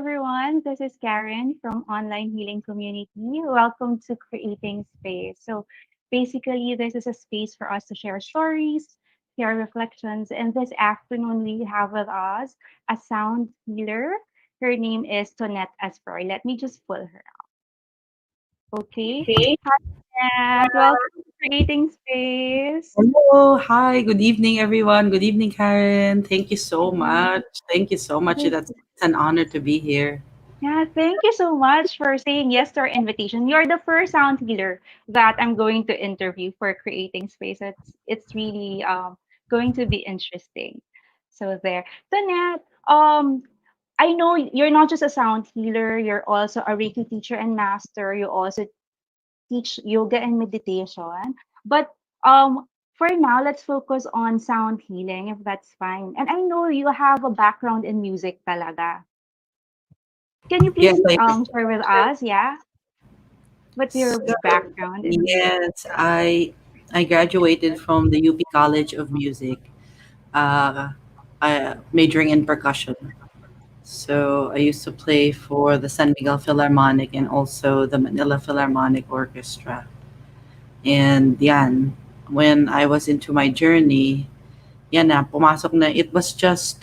everyone. This is Karen from Online Healing Community. Welcome to Creating Space. Basically, this is a space for us to share stories, share reflections, and this afternoon we have with us a sound healer. Her name is Tonette Asprer. Let me just pull her out. Okay. Okay. Hi, Tonette. Welcome to Creating Space. Hello. Hi. Good evening, everyone. Good evening, Karen. Thank you so Mhm. much. Thank you so much. It's an honor to be here. Yeah, thank you so much for saying yes to our invitation. You're the first sound healer that I'm going to interview for creating space. It's really going to be interesting. So there. Tonette, I know you're not just a sound healer, you're also a Reiki teacher and master. You also teach yoga and meditation. But for now, let's focus on sound healing if that's fine. And I know you have a background in music talaga. Can you Yes, please share with us, yeah, what's your so, background in music? yes, I graduated from the UP College of Music, uh, majoring in percussion. So I used to play for the San Miguel Philharmonic and also the Manila Philharmonic Orchestra. And yan, when I was into my journey, yan na, pumasok na. It was just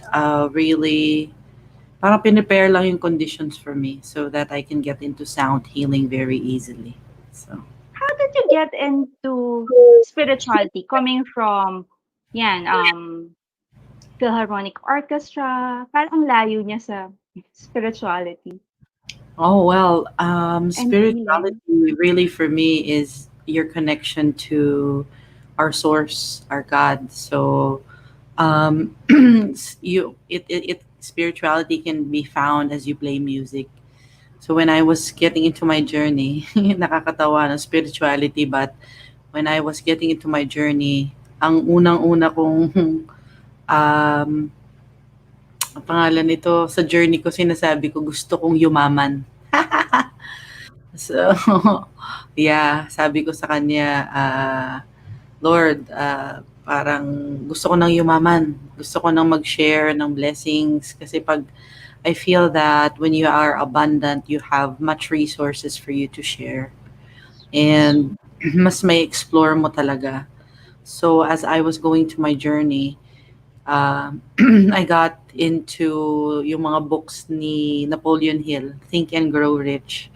really, parang pinipare lang yung conditions for me so that I can get into sound healing very easily. So, How did you get into spirituality coming from yan Philharmonic Orchestra? Parang ang layo niya sa spirituality oh well, and spirituality healing. really for me is your connection to our source, our God. So, it spirituality can be found as you play music. So when I was getting into my journey, nakakatawa ng spirituality, but when I was getting into my journey, ang unang-una kong um, ang pangalan nito sa journey ko, sinasabi ko gusto kong yumaman. So, yeah, sabi ko sa kanya, Lord, parang gusto ko nang yumaman. Gusto ko nang mag-share ng blessings kasi pag I feel that when you are abundant, you have much resources for you to share. And mas may explore mo talaga. So as I was going to my journey, I got into yung mga books ni Napoleon Hill, Think and Grow Rich.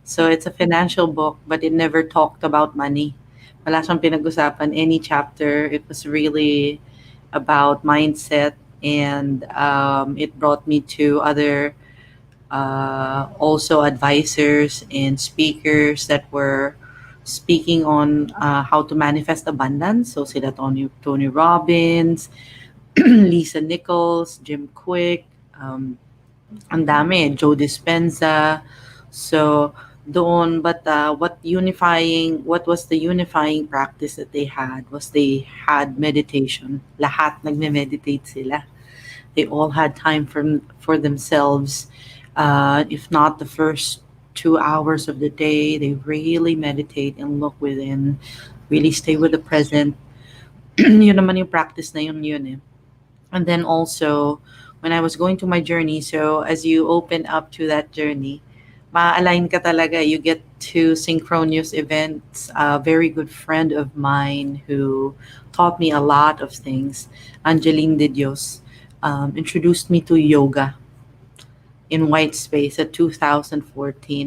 So it's a financial book, but it never talked about money. Wala siyang pinag-usapan any chapter. It was really about mindset, and it brought me to other also advisors and speakers that were speaking on how to manifest abundance. So sila Tony Robbins, Lisa Nichols, Jim Quick, um, ang dami, Joe Dispenza. So doon, but what was the unifying practice that they had was they had meditation. Lahat nagme-meditate sila. They all had time for themselves. If not the first 2 hours of the day, they really meditate and look within, really stay with the present. Yun naman yung practice na yun eh. And then also, when I was going to my journey, so as you open up to that journey, ma-align ka talaga. You get to synchronous events. A very good friend of mine who taught me a lot of things, Angeline de Dios, introduced me to yoga in white space at 2014,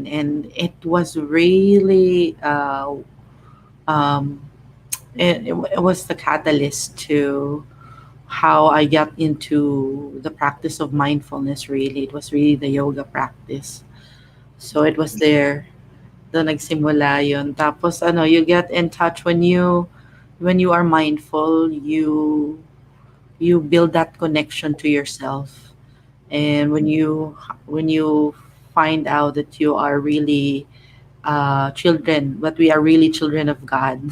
and it was really um, it was the catalyst to how I got into the practice of mindfulness. Really, it was really the yoga practice. So it was there. Doon nagsimula yun. Tapos ano, you get in touch when you are mindful, you build that connection to yourself. And when you find out that you are really children, but we are really children of God.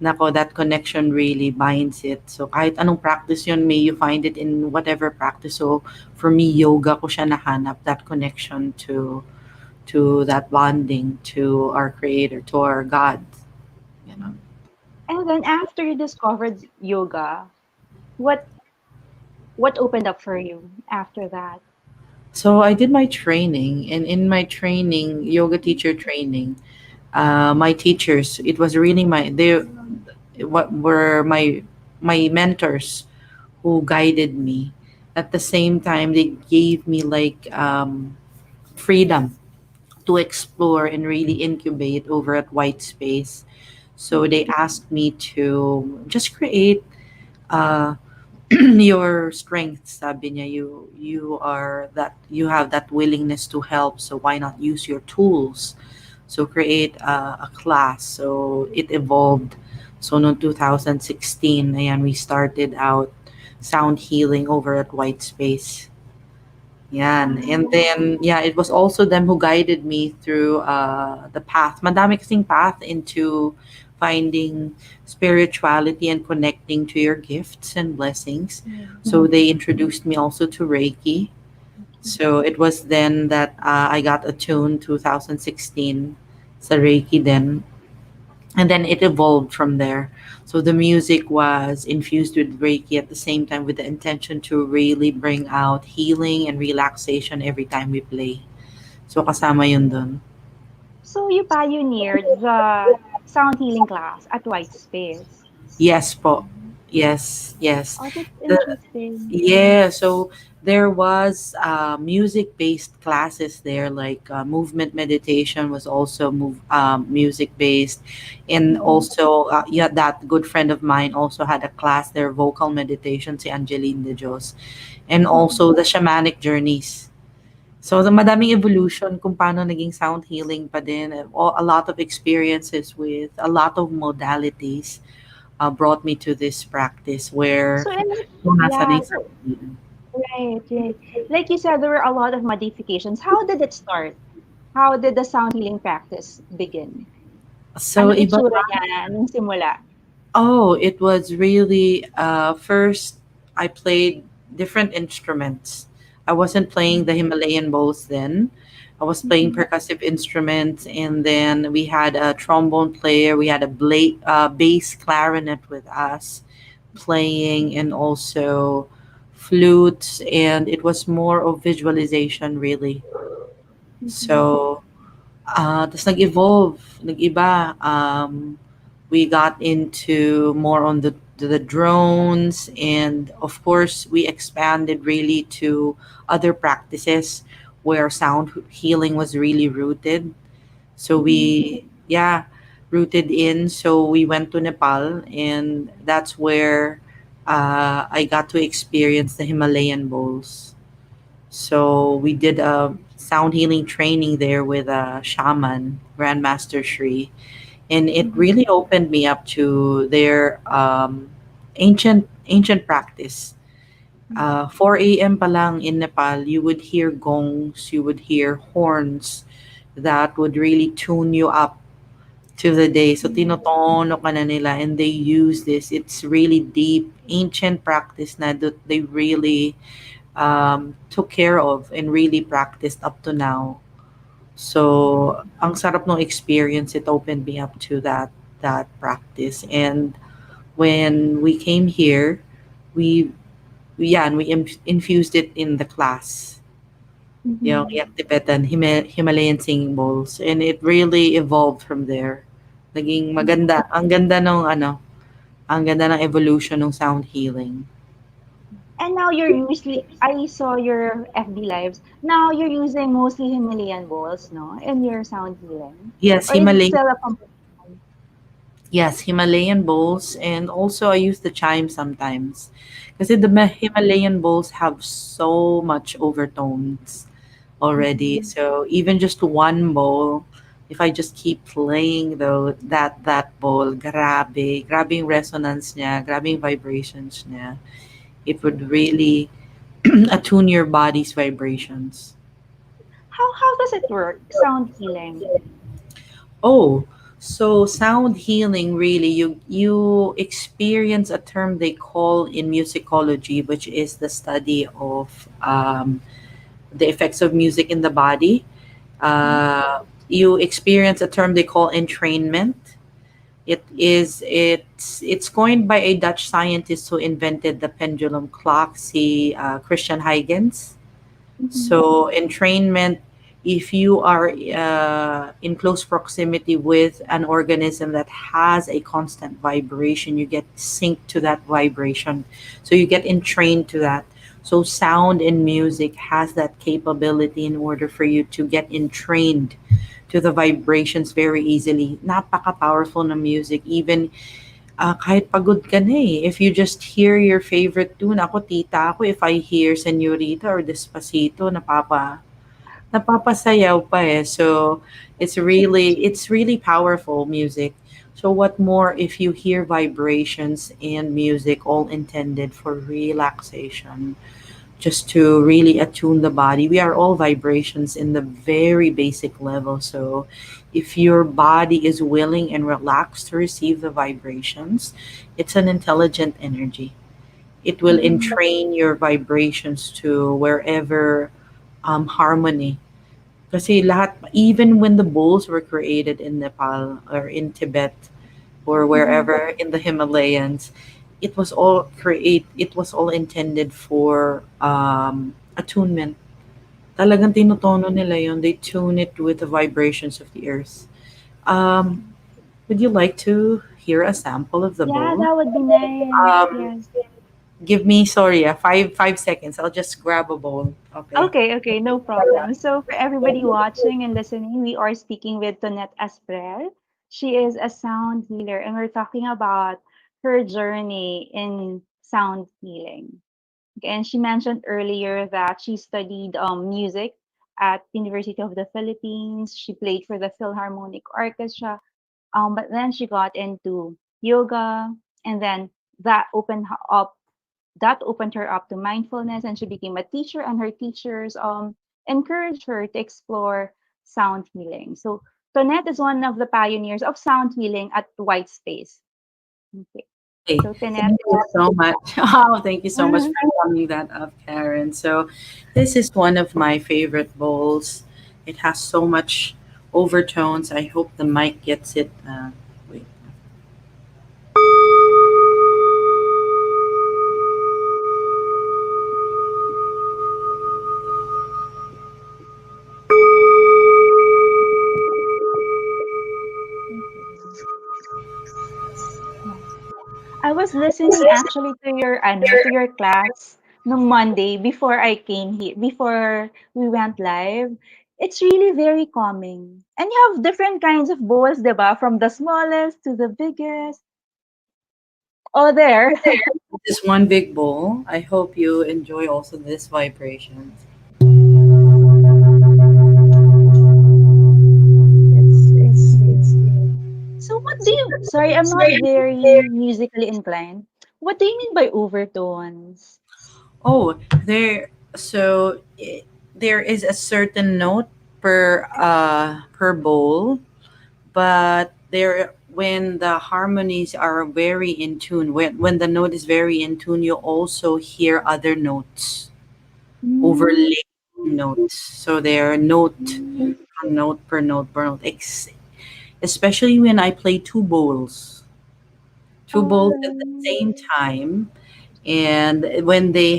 Nako, that connection really binds it. So kahit anong practice yun, may you find it in whatever practice. So for me, yoga ko siya nahanap, that connection to that bonding to our creator, to our God. You know. And then after you discovered yoga, what what opened up for you after that? So I did my training, and in my training, yoga teacher training, my teachers, it was really they what were my mentors who guided me. At the same time, they gave me like freedom to explore and really incubate over at White Space. So they asked me to just create uh, your strengths. Sabi niya, you have that willingness to help. So why not use your tools? So create a class. So it evolved. So no 2016, ayan, we started out sound healing over at White Space. Yan. And Oh, then, yeah, it was also them who guided me through the path. Madami kasing path into finding spirituality and connecting to your gifts and blessings. So they introduced me also to Reiki. okay. So it was then that I got attuned 2016 sa Reiki then. And then it evolved from there. So the music was infused with Reiki at the same time with the intention to really bring out healing and relaxation every time we play. So kasama yun dun. So you pioneered the sound healing class at White Space. Yes po. Yes, yes. Oh, that's The, interesting. yeah, so there was music-based classes there, like movement meditation was also music-based, and Mm-hmm. also yeah, that good friend of mine also had a class there, vocal meditation, si Angeline de Dios, and Mm-hmm. also the shamanic journeys. So the madaming evolution kung paano naging sound healing pa din, a lot of experiences with a lot of modalities brought me to this practice where So, and kung nasa na yeah, yung sound healing. right, right. Like you said, there were a lot of modifications. How did it start? How did the sound healing practice begin? So Anong iba itsura niya nung simula? oh, it was really first I played different instruments. I wasn't playing the Himalayan bowls then. I was playing Mhm, percussive instruments, and then we had a trombone player, we had a bass clarinet with us playing, and also flutes, and it was more of visualization really. mhm, So tas nag-evolve, nag-iba. We got into more on the drones, and of course, we expanded really to other practices where sound healing was really rooted. So mhm. yeah, rooted in. So we went to Nepal, and that's where I got to experience the Himalayan bowls. So we did a sound healing training there with a shaman, Grandmaster Shri, and it Mhm, really opened me up to their ancient practice. mhm, 4 a.m. pa lang in Nepal, you would hear gongs, you would hear horns that would really tune you up to the day. So mhm. tinotono ka na nila, and they use this. It's really deep, ancient practice na that they really took care of and really practiced up to now. So, ang sarap ng experience, it opened me up to that practice. And when we came here, we yeah, and we infused it in the class. Yung Mhm. Yak Tibetan Himalayan singing bowls, and it really evolved from there. Naging maganda. Ang ganda ng ang ganda ng evolution ng sound healing. And now you're usually, I saw your FB lives. Now you're using mostly Himalayan bowls, no, in your sound healing, Yes, or is it Himalayan still a combination? Yes, Himalayan bowls, and also I use the chime sometimes. Kasi the Himalayan bowls have so much overtones already. Mhm. So even just one bowl, if I just keep playing though that bowl, grabe yung resonance niya, grabe yung vibrations niya. It would really attune your body's vibrations. How does it work? Sound healing. Oh, so sound healing really you experience a term they call in musicology, which is the study of the effects of music in the body. Mhm. You experience a term they call entrainment. It's coined by a Dutch scientist who invented the pendulum clock, see Christian Huygens. Mhm. So entrainment, if you are in close proximity with an organism that has a constant vibration, you get synced to that vibration. So you get entrained to that. So sound and music has that capability in order for you to get entrained to the vibrations very easily. Napaka-powerful na music. Even kahit pagod ka na eh. If you just hear your favorite tune, ako tita ako, if I hear Senorita or Despacito, napapasayaw pa eh. So it's really powerful music. So what more if you hear vibrations and music all intended for relaxation, just to really attune the body. We are all vibrations in the very basic level. So if your body is willing and relaxed to receive the vibrations, it's an intelligent energy. It will Mhm. entrain your vibrations to wherever harmony. Kasi lahat, even when the bowls were created in Nepal or in Tibet or Mhm. wherever in the Himalayas, it was all intended for attunement. Talagang tinutono nila yun. They tune it with the vibrations of the earth. Um, would you like to hear a sample of the Yeah, bowl? that would be nice. Um, Yes. give me, sorry, 5 seconds. I'll just grab a bowl. Okay. Okay, okay, no problem. So for everybody watching and listening, we are speaking with Tonette Asprer. She is a sound healer, and we're talking about her journey in sound healing. Okay, and she mentioned earlier that she studied music at University of the Philippines. She played for the Philharmonic Orchestra, but then she got into yoga, and then that opened her up that opened her up to mindfulness, and she became a teacher, and her teachers encouraged her to explore sound healing. So Tonette is one of the pioneers of sound healing at White Space. Okay. Hey, So Tonette, thank you so much. Oh, thank you so much for summing that up, Karen. So, this is one of my favorite bowls. It has so much overtones. I hope the mic gets it. Wait. yeah. I was listening actually to your class no Monday before I came here, before we went live. It's really very calming. And you have different kinds of bowls, diba? From the smallest to the biggest. Oh, there. This is one big bowl. I hope you enjoy also this vibration. It's great. So what do you sorry, I'm not very musically inclined. What do you mean by overtones? Oh, there is a certain note per bowl, but there when the harmonies are very in tune, when the note is very in tune, you also hear other notes Mm, overlaying notes. So they're note per note per note per note. Especially when I play two bowls at the alright. same time, and when they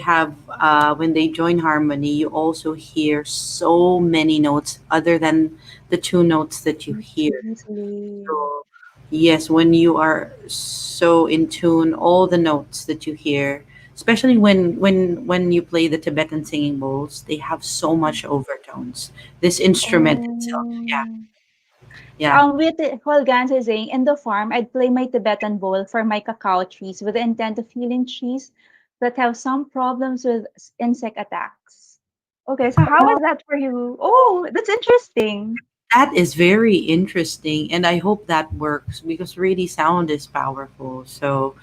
join harmony, you also hear so many notes other than the two notes that you hear. Seriously. So yes, when you are so in tune, all the notes that you hear, especially when you play the Tibetan singing bowls, they have so much overtones. This instrument itself, yeah, Oh. yeah. With Holganza is saying, in the farm, I'd play my Tibetan bowl for my cacao trees with the intent of healing trees that have some problems with insect attacks. Okay, so how was that for you? Oh, that's interesting. That is very interesting, and I hope that works because really sound is powerful. So,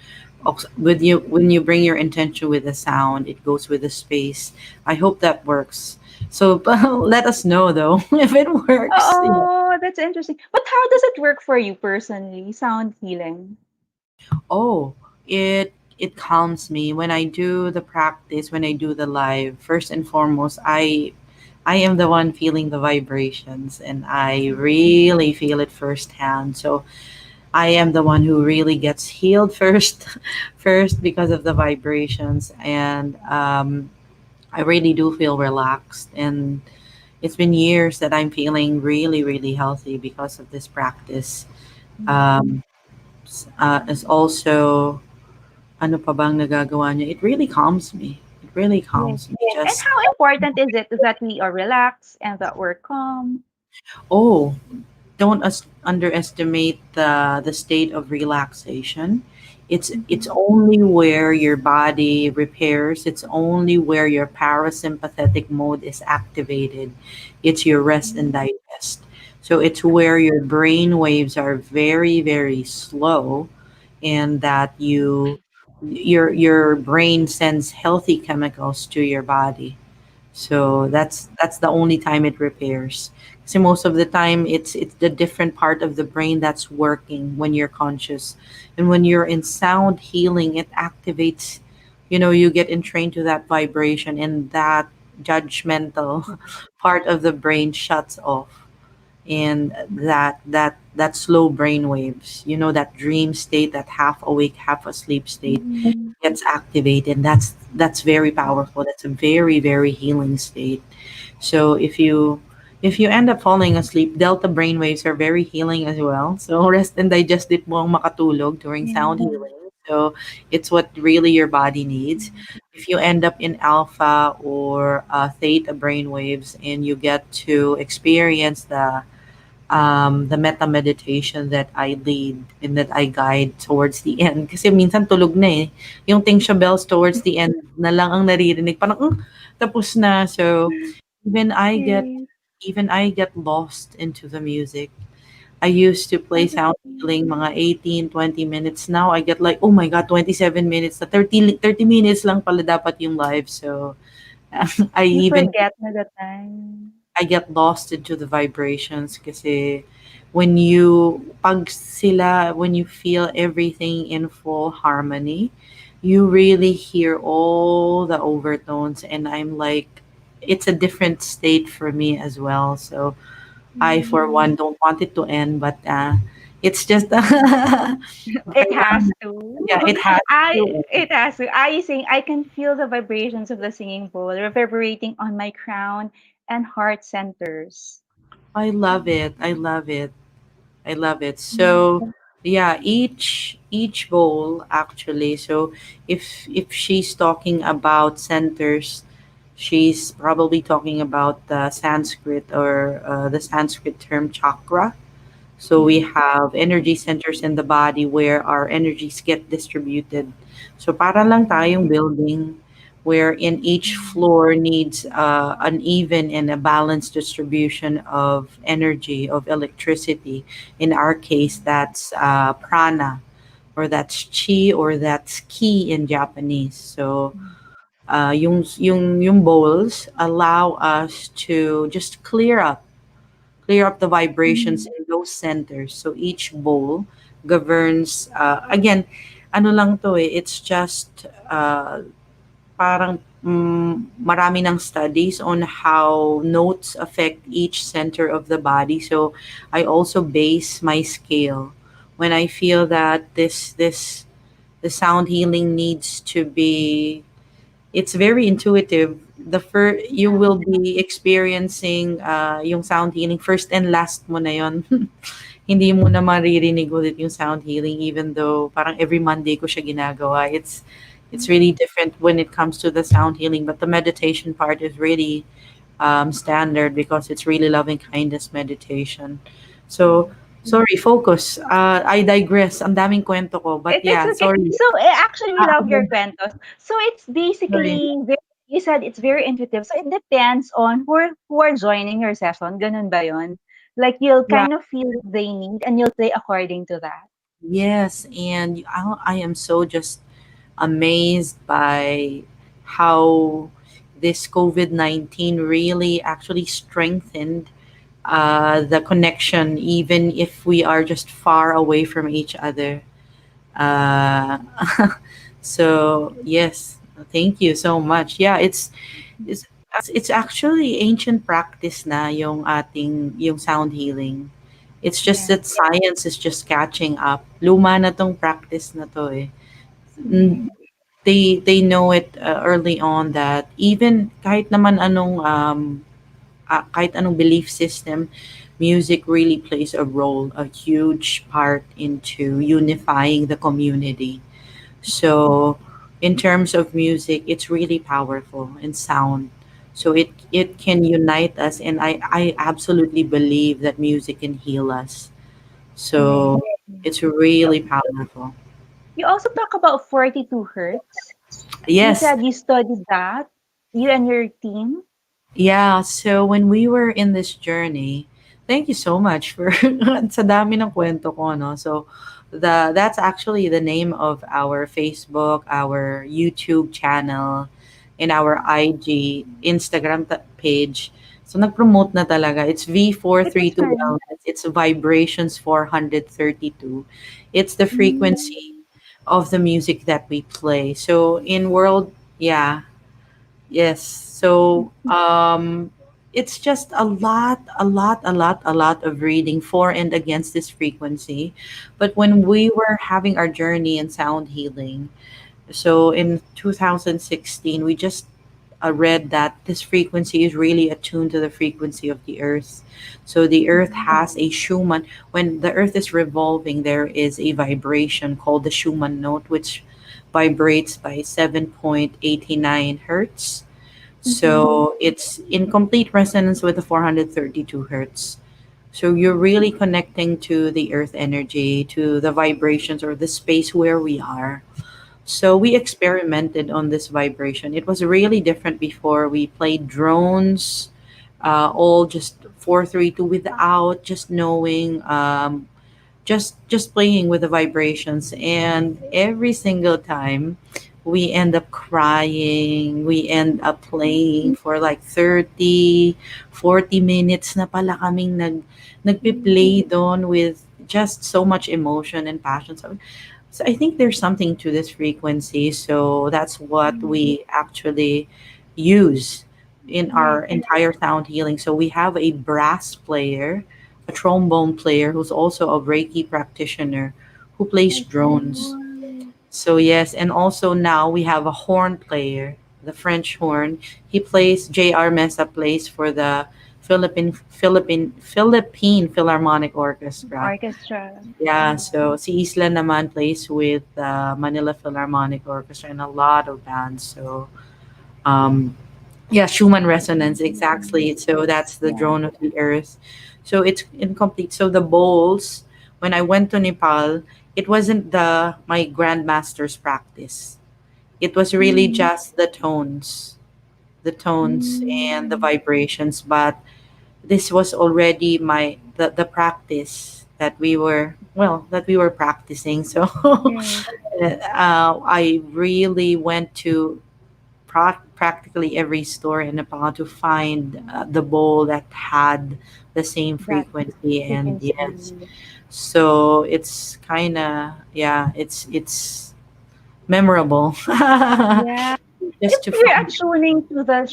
with you when you bring your intention with the sound, it goes with the space. I hope that works. So, let us know though if it works. Oh, that's interesting. But how does it work for you personally, sound healing? Oh, it calms me when I do the practice, when I do the live. First and foremost, I am the one feeling the vibrations, and I really feel it firsthand. So I am the one who really gets healed first, first because of the vibrations, and I really do feel relaxed, and it's been years that I'm feeling really, really healthy because of this practice. Mm. Um, is also, ano pa bang nagagawa niya? It really calms me. It really Yes. calms me. And Just, how important is it that we are relaxed and that we're calm? oh, don't underestimate the state of relaxation. It's Mhm. only where your body repairs. It's only where your parasympathetic mode is activated. It's your rest and Mm. digest. So it's where your brain waves are very, very slow, and that your brain sends healthy chemicals to your body. So that's the only time it repairs. So most of the time it's the different part of the brain that's working when you're conscious. And when you're in sound healing, it activates, you get entrained to that vibration, and that judgmental part of the brain shuts off. And that slow brain waves, that dream state, that half awake, half asleep state Mm. gets activated. That's very powerful. That's a very, very healing state. So if you end up falling asleep, delta brainwaves are very healing as well. So rest and digest it mo ang makatulog during sound Yeah. healing. So it's what really your body needs. If you end up in alpha or theta brainwaves, and you get to experience the meta meditation that I lead and that I guide towards the end. Kasi minsan tulog na eh. Yung tingsha bells towards the end na lang ang naririnig. Parang, tapos na. So, even I get, Yes. even I get lost into the music. I used to play That's sound okay. healing mga 18, 20 minutes. Now I get like, oh my God, 27 minutes. Na 30 minutes lang pala dapat yung live. So, I You even forget na the time. I get lost into the vibrations kasi when you feel everything in full harmony, you really hear all the overtones, and I'm like, it's a different state for me as well. So I, for Mm. one, don't want it to end, but it's just It has kailangan- yeah, to. it has to. It has to. I sing. I can feel the vibrations of the singing bowl reverberating on my crown and heart centers. I love it. I love it. I love it. Mm. So yeah, each bowl actually. So if she's talking about centers, she's probably talking about the Sanskrit, or the Sanskrit term chakra. So we Mhm. have energy centers in the body where our energies get distributed. So para lang tayong building wherein each Mm. floor needs an even and a balanced distribution of energy, of electricity. In our case, that's prana, or that's chi, or that's ki in Japanese. So yung bowls allow us to just clear up the vibrations Mm. in those centers. So each bowl governs, again, ano lang to eh, it's just parang marami ng studies on how notes affect each center of the body. So I also base my scale when I feel that this the sound healing needs to be, it's very intuitive. You Yeah. will be experiencing yung sound healing first and last mo na yon. Hindi mo na maririnig ulit yung sound healing, even though parang every Monday ko siya ginagawa. It's really different when it comes to the sound healing, but the meditation part is really standard because it's really loving kindness meditation. So, sorry, focus. I digress. Ang daming kwento ko, but It's yeah, okay. sorry. So actually, we love your Ah, cuentos. So it's sorry. basically very, you said it's very intuitive. So it depends on who are joining your session. Ganun ba yun? Like you'll Yeah. kind of feel what they need and you'll play according to that. Yes, and I am so just amazed by how this COVID-19 really actually strengthened the connection, even if we are just far away from each other. Uh, so, yes, thank you so much. Yeah, it's, it's actually ancient practice na yung sound healing. It's just Yeah. that science is just catching up. Luma na tong practice na to eh. Mm, Yeah. they know it early on that even kahit anong belief system, music really plays a role, a huge part into unifying the community. So, in terms of music, it's really powerful and sound. So it can unite us, and I absolutely believe that music can heal us. Right. So it's really powerful. You also talk about 42 hertz. You Yes, said you studied that, you and your team. yeah, so when we were in this journey, thank you so much for sa dami ng kwento ko, no? So that's actually the name of our Facebook, our YouTube channel, and our IG, Instagram page. So nag-promote na talaga. It's It was V432 fun. Wellness. It's Vibrations 432. It's the frequency Mm, of the music that we play. So in world, yeah, yes. So it's just a lot of reading for and against this frequency. But when we were having our journey in sound healing, so in 2016, we just read that this frequency is really attuned to the frequency of the earth. So the earth mhm. has a Schumann. When the earth is revolving, there is a vibration called the Schumann note, which vibrates by 7.89 hertz. Mhm. So it's in complete resonance with the 432 hertz. So you're really connecting to the earth energy, to the vibrations or the space where we are. So we experimented on this vibration. It was really different before. We played drones, all just 432 without just knowing just playing with the vibrations, and every single time we end up crying, we end up playing for like 30, 40 minutes na pala kaming nagpi-play doon with just so much emotion and passion. So I think there's something to this frequency. So that's what Mm, we actually use in right. our entire sound healing. So we have a brass player, a trombone player who's also a Reiki practitioner who plays I see. drones. So yes, and also now we have a horn player, the French horn. He plays J.R. Mesa plays for the Philippine Philharmonic Orchestra. Orchestra. Yeah, Mm, so si Isla naman plays with the Manila Philharmonic Orchestra and a lot of bands. So, yeah, Schumann resonance, exactly. So that's the yeah. drone of the earth. So it's incomplete. So the bowls, when I went to Nepal, it wasn't the my grandmaster's practice. It was really Mm, just the tones and the mm, vibrations. But this was already the practice that we were practicing. So right. I really went to practically every store in Nepal to find the bowl that had the same That frequency. And yes, frequency. so it's kind of, yeah, it's memorable Yeah. If just to you're find. attuning to the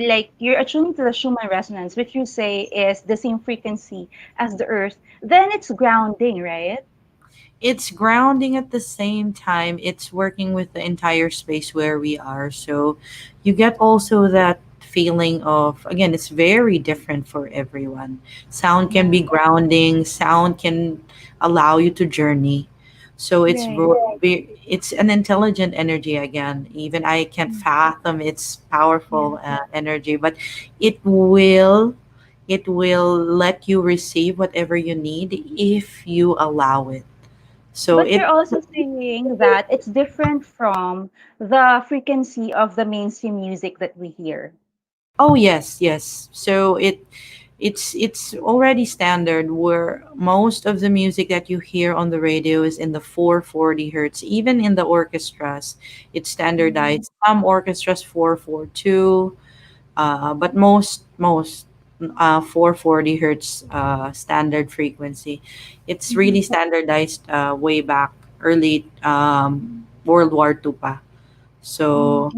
like you're attuning to the Schumann resonance, which you say is the same frequency as the Earth, then it's grounding, right? It's grounding at the same time. It's working with the entire space where we are. So you get also that feeling of, again, it's very different for everyone. Sound can Yeah. be grounding, sound can allow you to journey. So Right. it's an intelligent energy again. Even I can't Mm, fathom its yeah. powerful energy, but it will it will let you receive whatever you need if you allow it. So But you're it also saying that it's different from the frequency of the mainstream music that we hear. oh yes, yes. So it's already standard where most of the music that you hear on the radio is in the 440 hertz. Even in the orchestras, it's Mm, standardized. Some orchestras 442, but most 440 hertz standard frequency. It's mhm, really standardized way back early World War II pa. mm. So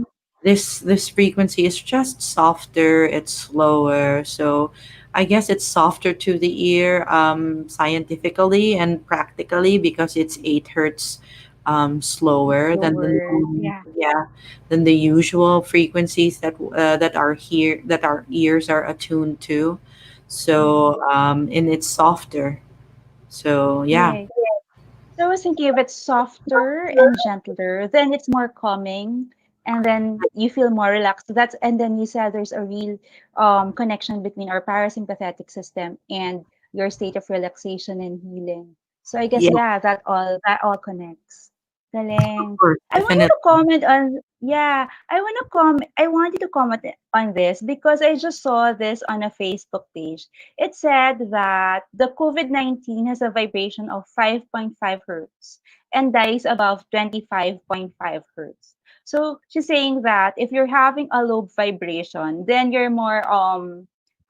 this frequency is just softer, it's slower. So I guess it's softer to the ear scientifically and practically because it's 8 hertz slower than the Lower. Yeah. yeah, than the usual frequencies that are here, that our ears are attuned to. Mhm. So and it's softer. So yeah. Right. So I was thinking if it's softer and gentler, then it's more calming, and then you feel more relaxed. That's and then you said there's a real connection between our parasympathetic system and your state of relaxation and healing. So I guess Yeah, yeah, that all connects. of Galing. course, I wanted definitely. to comment on yeah, I wanted to comment on this because I just saw this on a Facebook page. It said that the COVID-19 has a vibration of 5.5 hertz and dies above 25.5 hertz. So she's saying that if you're having a low vibration, then you're more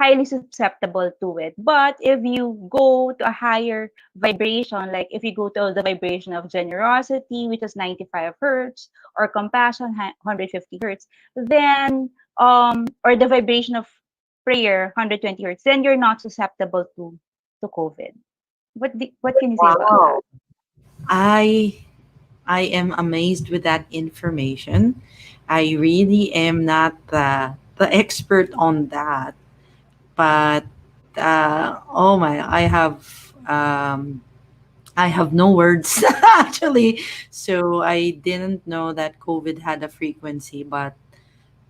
highly susceptible to it. But if you go to a higher vibration, like if you go to the vibration of generosity, which is 95 hertz, or compassion, 150 hertz, then or the vibration of prayer, 120 hertz, then you're not susceptible to COVID. What can you say about Wow. that? I am amazed with that information. I really am not the expert on that, but oh my, I have no words actually. So I didn't know that COVID had a frequency, but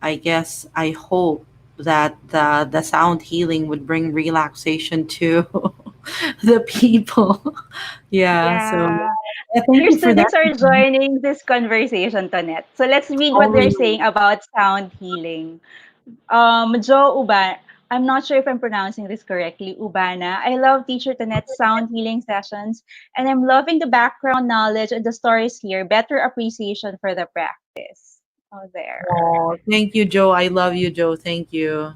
I guess I hope that the sound healing would bring relaxation to the people. Yeah, so Yeah. thank Your you for that. students are joining this conversation, Tonette. So let's read Oh, what they're really? saying about sound healing. Joe Uban, I'm not sure if I'm pronouncing this correctly, Ubana. I love Teacher Tonette's sound healing sessions, and I'm loving the background knowledge and the stories here. Better appreciation for the practice. Oh, there. Oh, thank you, Joe. I love you, Joe. Thank you.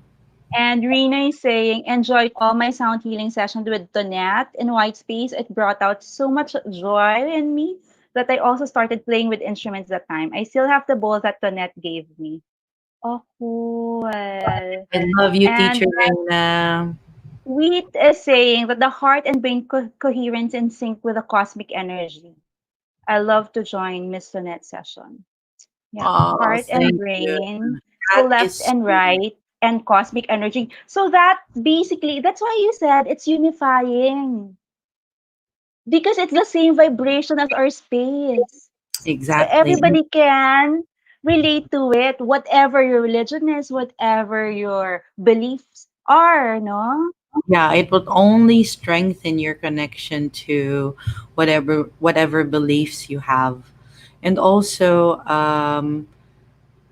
And Rena is saying, enjoyed all my sound healing sessions with Tonette in White Space. It brought out so much joy in me that I also started playing with instruments that time. I still have the bowl that Tonette gave me. Oh, cool. I love you, teacher And Reina. Wheat is saying that the heart and brain coherence in sync with the cosmic energy. I love to join Miss Tonette's session. Yeah, Oh, heart and thank you. brain, so That left is and sweet. right, and cosmic energy. So that basically, that's why you said it's unifying because it's the same vibration as our space. So Exactly. everybody can relate to it, whatever your religion is, whatever your beliefs are, no? Yeah, it would only strengthen your connection to whatever beliefs you have. And also,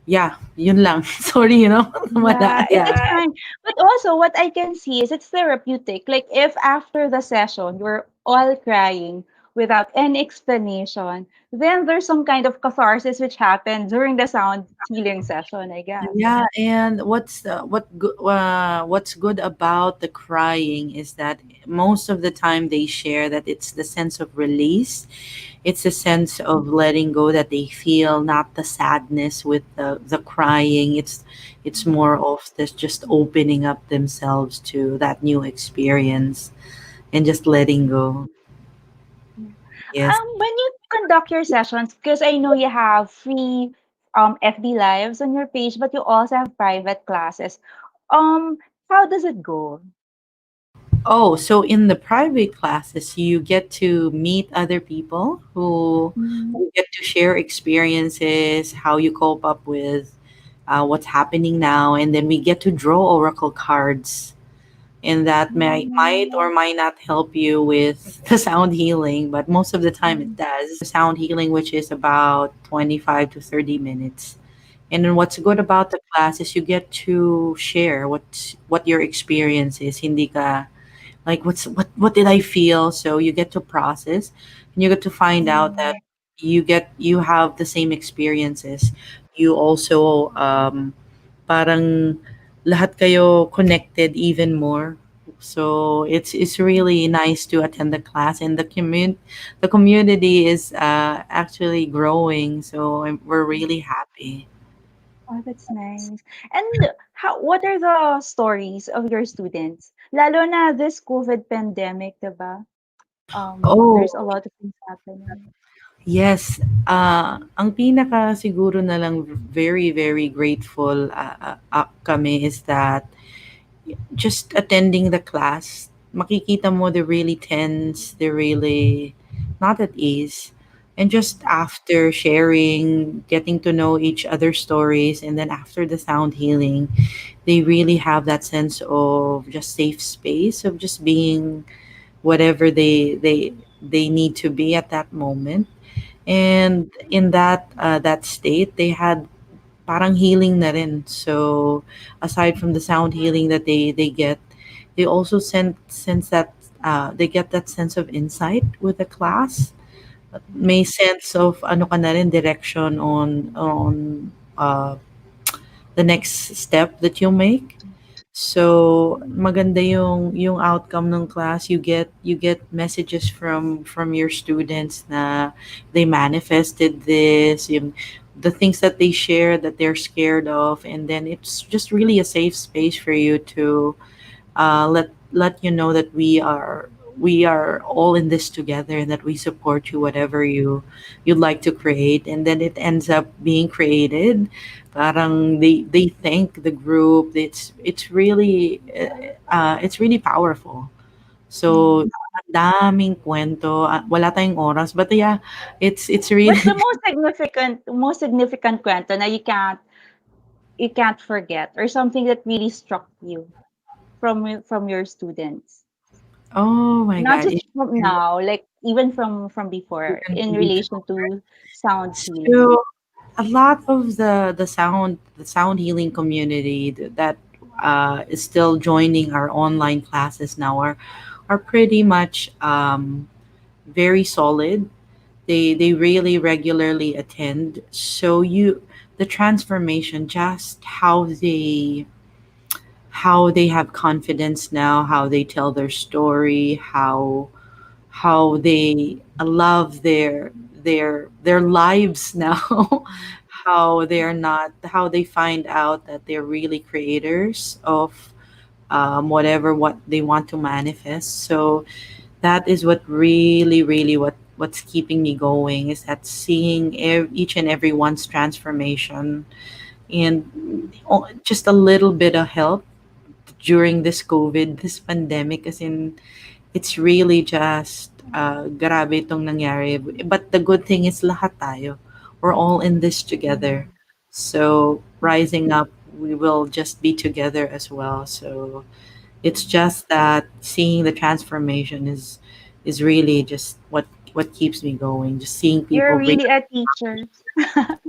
yeah, yun lang. Sorry, Yeah, wala, it's yeah. fine. But also, what I can see is it's therapeutic. Like, if after the session you're all crying without any explanation, then there's some kind of catharsis which happened during the sound healing session, I guess. Yeah, and what's good about the crying is that most of the time they share that it's the sense of release. It's a sense of letting go that they feel, not the sadness with the crying. It's more of this just opening up themselves to that new experience and just letting go. Yeah. Yes. When you conduct your sessions, because I know you have free FB lives on your page, but you also have private classes. Um, how does it go? Oh, so in the private classes, you get to meet other people who Mhm. you get to share experiences, how you cope up with what's happening now, and then we get to draw oracle cards, and that might or Mm. might not help you with the sound healing, but most of the time it Mm. does. We do sound healing, which is about 25 to 30 minutes. And then what's good about the class is you get to share what your experience is. Hindi ka like what did I feel, so you get to process and you get to find out that Mm. you have the same experiences. You also parang lahat kayo connected even more. So it's really nice to attend the class, and the community is actually growing, so we're really happy. Oh, that's nice. And what are the stories of your students? Lalo na this COVID pandemic, diba? Oh, There's a lot of things happening. Yes, ang pinaka siguro na lang very, very grateful kami is that just attending the class, makikita mo they're really tense, they're really not at ease. And just after sharing, getting to know each other's stories, and then after the sound healing, they really have that sense of just safe space of just being whatever they need to be at that moment. And in that state, they had parang healing na rin. So aside from the sound healing that they get, they also sense that they get that sense of insight with the class. May sense of ano ka na rin direction on the next step that you make. So maganda yung outcome ng class. You get messages from your students na they manifested this, the things that they share that they're scared of, and then it's just really a safe space for you to let you know that we are all in this together and that we support you whatever you'd like to create, and then it ends up being created. Parang they thank the group. It's really powerful. So Mm. ang daming kwento, wala tayong oras, but yeah, it's really What's the most significant kwento na you can't forget, or something that really struck you from your students? oh my Not god, just from now, like even from before, even in before. relation to sound healing. So a lot of the sound healing community that is still joining our online classes now are pretty much very solid. They really regularly attend. So the transformation, just how they have confidence now, how they tell their story, how they love their lives now, how they find out that they're really creators of what they want to manifest. So that is what really really what's keeping me going, is that seeing each and everyone's transformation, and just a little bit of help during this pandemic, as in it's really just grabe itong nangyari. But the good thing is lahat tayo. We're all in this together. Mm. So rising up, we will just be together as well. So it's just that seeing the transformation is really just what keeps me going. Just seeing You're people really a teacher. You're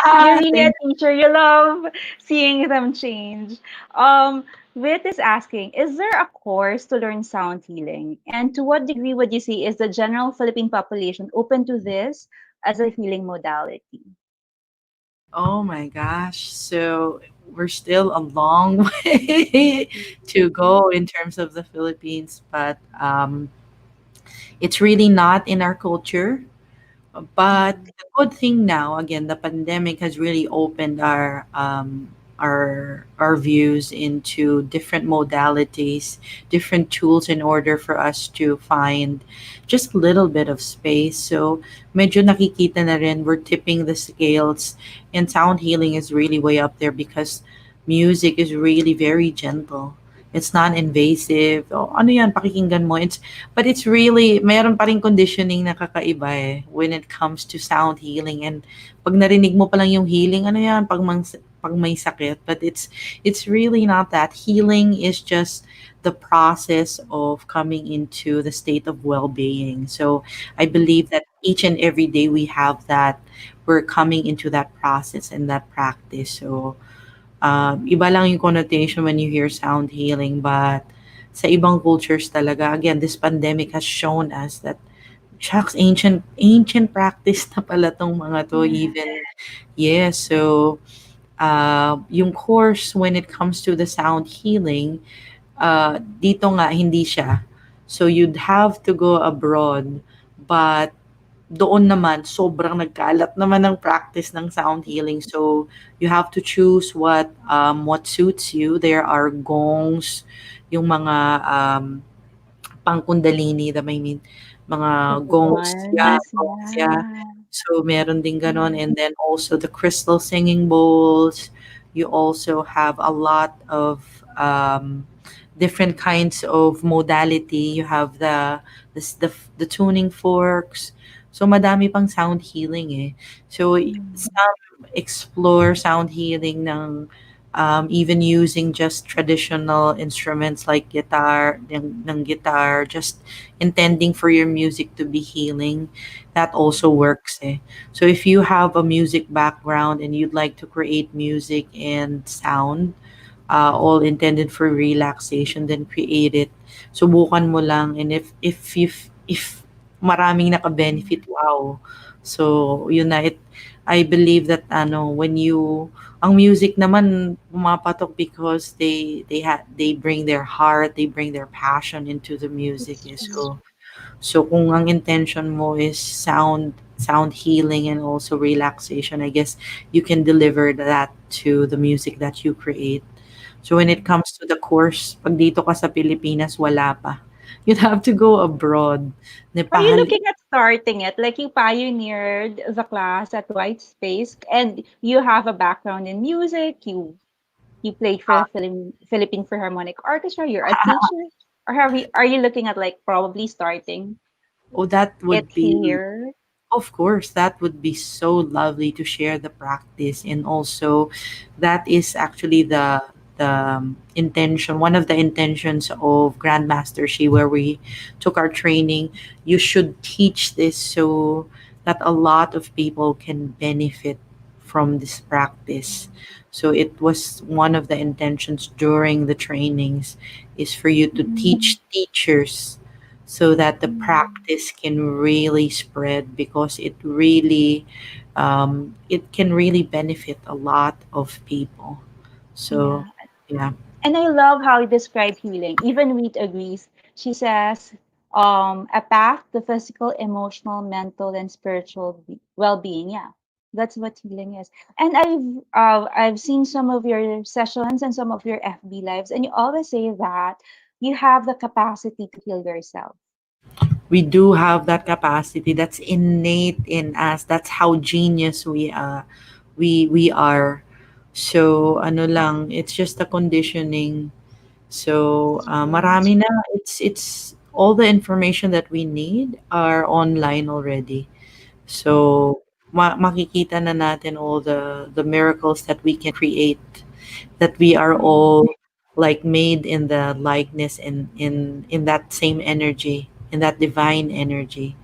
ah really a thank teacher. You love seeing them change. Um, Wit is asking, is there a course to learn sound healing? And to what degree would you say is the general Philippine population open to this as a healing modality? oh my gosh. So we're still a long way to go in terms of the Philippines, but it's really not in our culture. But Mhm. the good thing now, again, the pandemic has really opened our views into different modalities, different tools in order for us to find just a little bit of space. So medyo nakikita na rin, we're tipping the scales, and sound healing is really way up there because music is really very gentle. It's not invasive. O, ano yan, pakikinggan mo. But it's really, meron pa rin conditioning na kakaiba when it comes to sound healing. And pag narinig mo pa lang yung healing, ano yan, pag may sakit. But it's really not that. Healing is just the process of coming into the state of well-being. So I believe that each and every day we have that, we're coming into that process and that practice. So iba lang yung connotation when you hear sound healing, but sa ibang cultures talaga, again, this pandemic has shown us that, shucks, ancient practice na pala tong mga to, Mm. even. Yes, so yung course when it comes to the sound healing, dito nga hindi siya. So you'd have to go abroad, but doon naman sobrang nagkalat naman ng practice ng sound healing. So you have to choose what suits you. There are gongs, yung mga pang kundalini, I mean mga The big gongs, yeah, ones, gongs, yeah. yeah. So meron din ganon. Mm, And then also the crystal singing bowls. You also have a lot of different kinds of modality. You have the tuning forks. So madami pang sound healing eh. So mm, some explore sound healing ng even using just traditional instruments like ng guitar, just intending for your music to be healing. That also works eh. So if you have a music background and you'd like to create music and sound, all intended for relaxation, then create it. Subukan mo lang, and if maraming naka-benefit, wow. So yun na it. I believe that when you ang music naman pumapatok because they bring their heart, they bring their passion into the music. that's Eh. true. So kung ang intention mo is sound healing and also relaxation, I guess you can deliver that to the music that you create. So when it Mm. comes to the course, pag dito ka sa Pilipinas, wala pa. You'd have to go abroad. Are you Nepal, looking at starting it? Like you pioneered the class at White Space and you have a background in music, you played for the Philippine Philharmonic Orchestra, you're a teacher. Or are you looking at like probably starting oh, that it would be here? Of course, that would be so lovely to share the practice, and also that is actually the intention. One of the intentions of Grandmaster Shi, where we took our training. You should teach this so that a lot of people can benefit from this practice. So it was one of the intentions during the trainings is for you to Mm, teach teachers so that the mm, practice can really spread because it can really benefit a lot of people. So yeah. yeah. And I love how you describe healing. Even Reed agrees. She says, a path to physical, emotional, mental, and spiritual well-being. Yeah, that's what healing is. And I've seen some of your sessions and some of your FB lives, and you always say that you have the capacity to heal yourself. We do have that capacity that's innate in us. That's how genius we are. So ano lang, it's just a conditioning. So That's true. marami na, it's all the information that we need are online already. Yeah. So makikita na natin all the miracles that we can create, that we are Mm, all like made in the likeness and in that same energy, in that divine energy.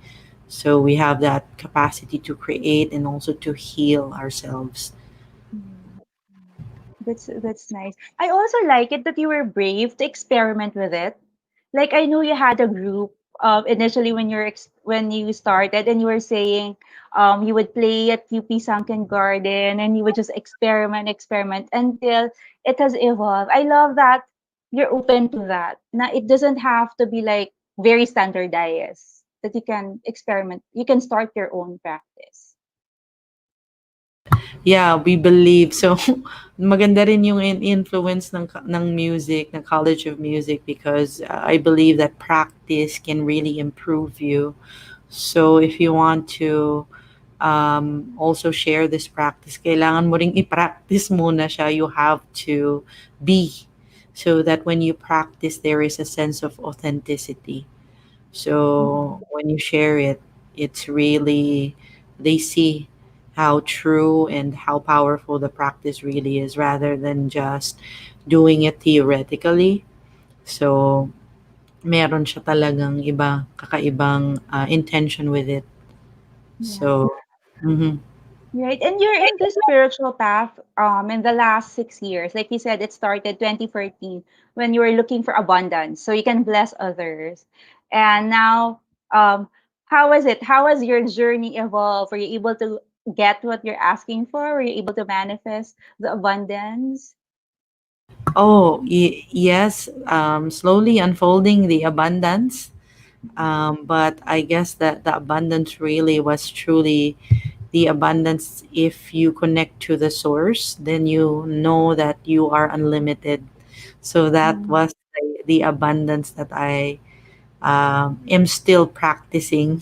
So we have that capacity to create and also to heal ourselves. mm. That's nice. I also like it that you were brave to experiment with it. Like I know you had a group initially when when you started and you were saying you would play at UP Sunken Garden and you would just experiment until it has evolved. I love that you're open to that. Now it doesn't have to be like very standardized that you can experiment. You can start your own practice. Yeah, we believe. So maganda rin yung influence ng music, ng College of Music, because I believe that practice can really improve you. So if you want to also share this practice, kailangan mo ring i-practice muna siya. You have to be, so that when you practice, there is a sense of authenticity. So Mm, when you share it, it's really, they see how true and how powerful the practice really is, rather than just doing it theoretically. So meron siya talagang kakaibang intention with it. yeah. So, mhm. Right. And you're in this spiritual path in the last 6 years. Like you said, it started 2014 when you were looking for abundance so you can bless others. And now, how was it? How has your journey evolved? Were you able to get what you're asking for? Were you able to manifest the abundance? Oh, yes, slowly unfolding the abundance. But I guess that the abundance really was truly the abundance. If you connect to the source, then you know that you are unlimited. So that Mm, was the abundance that I am still practicing.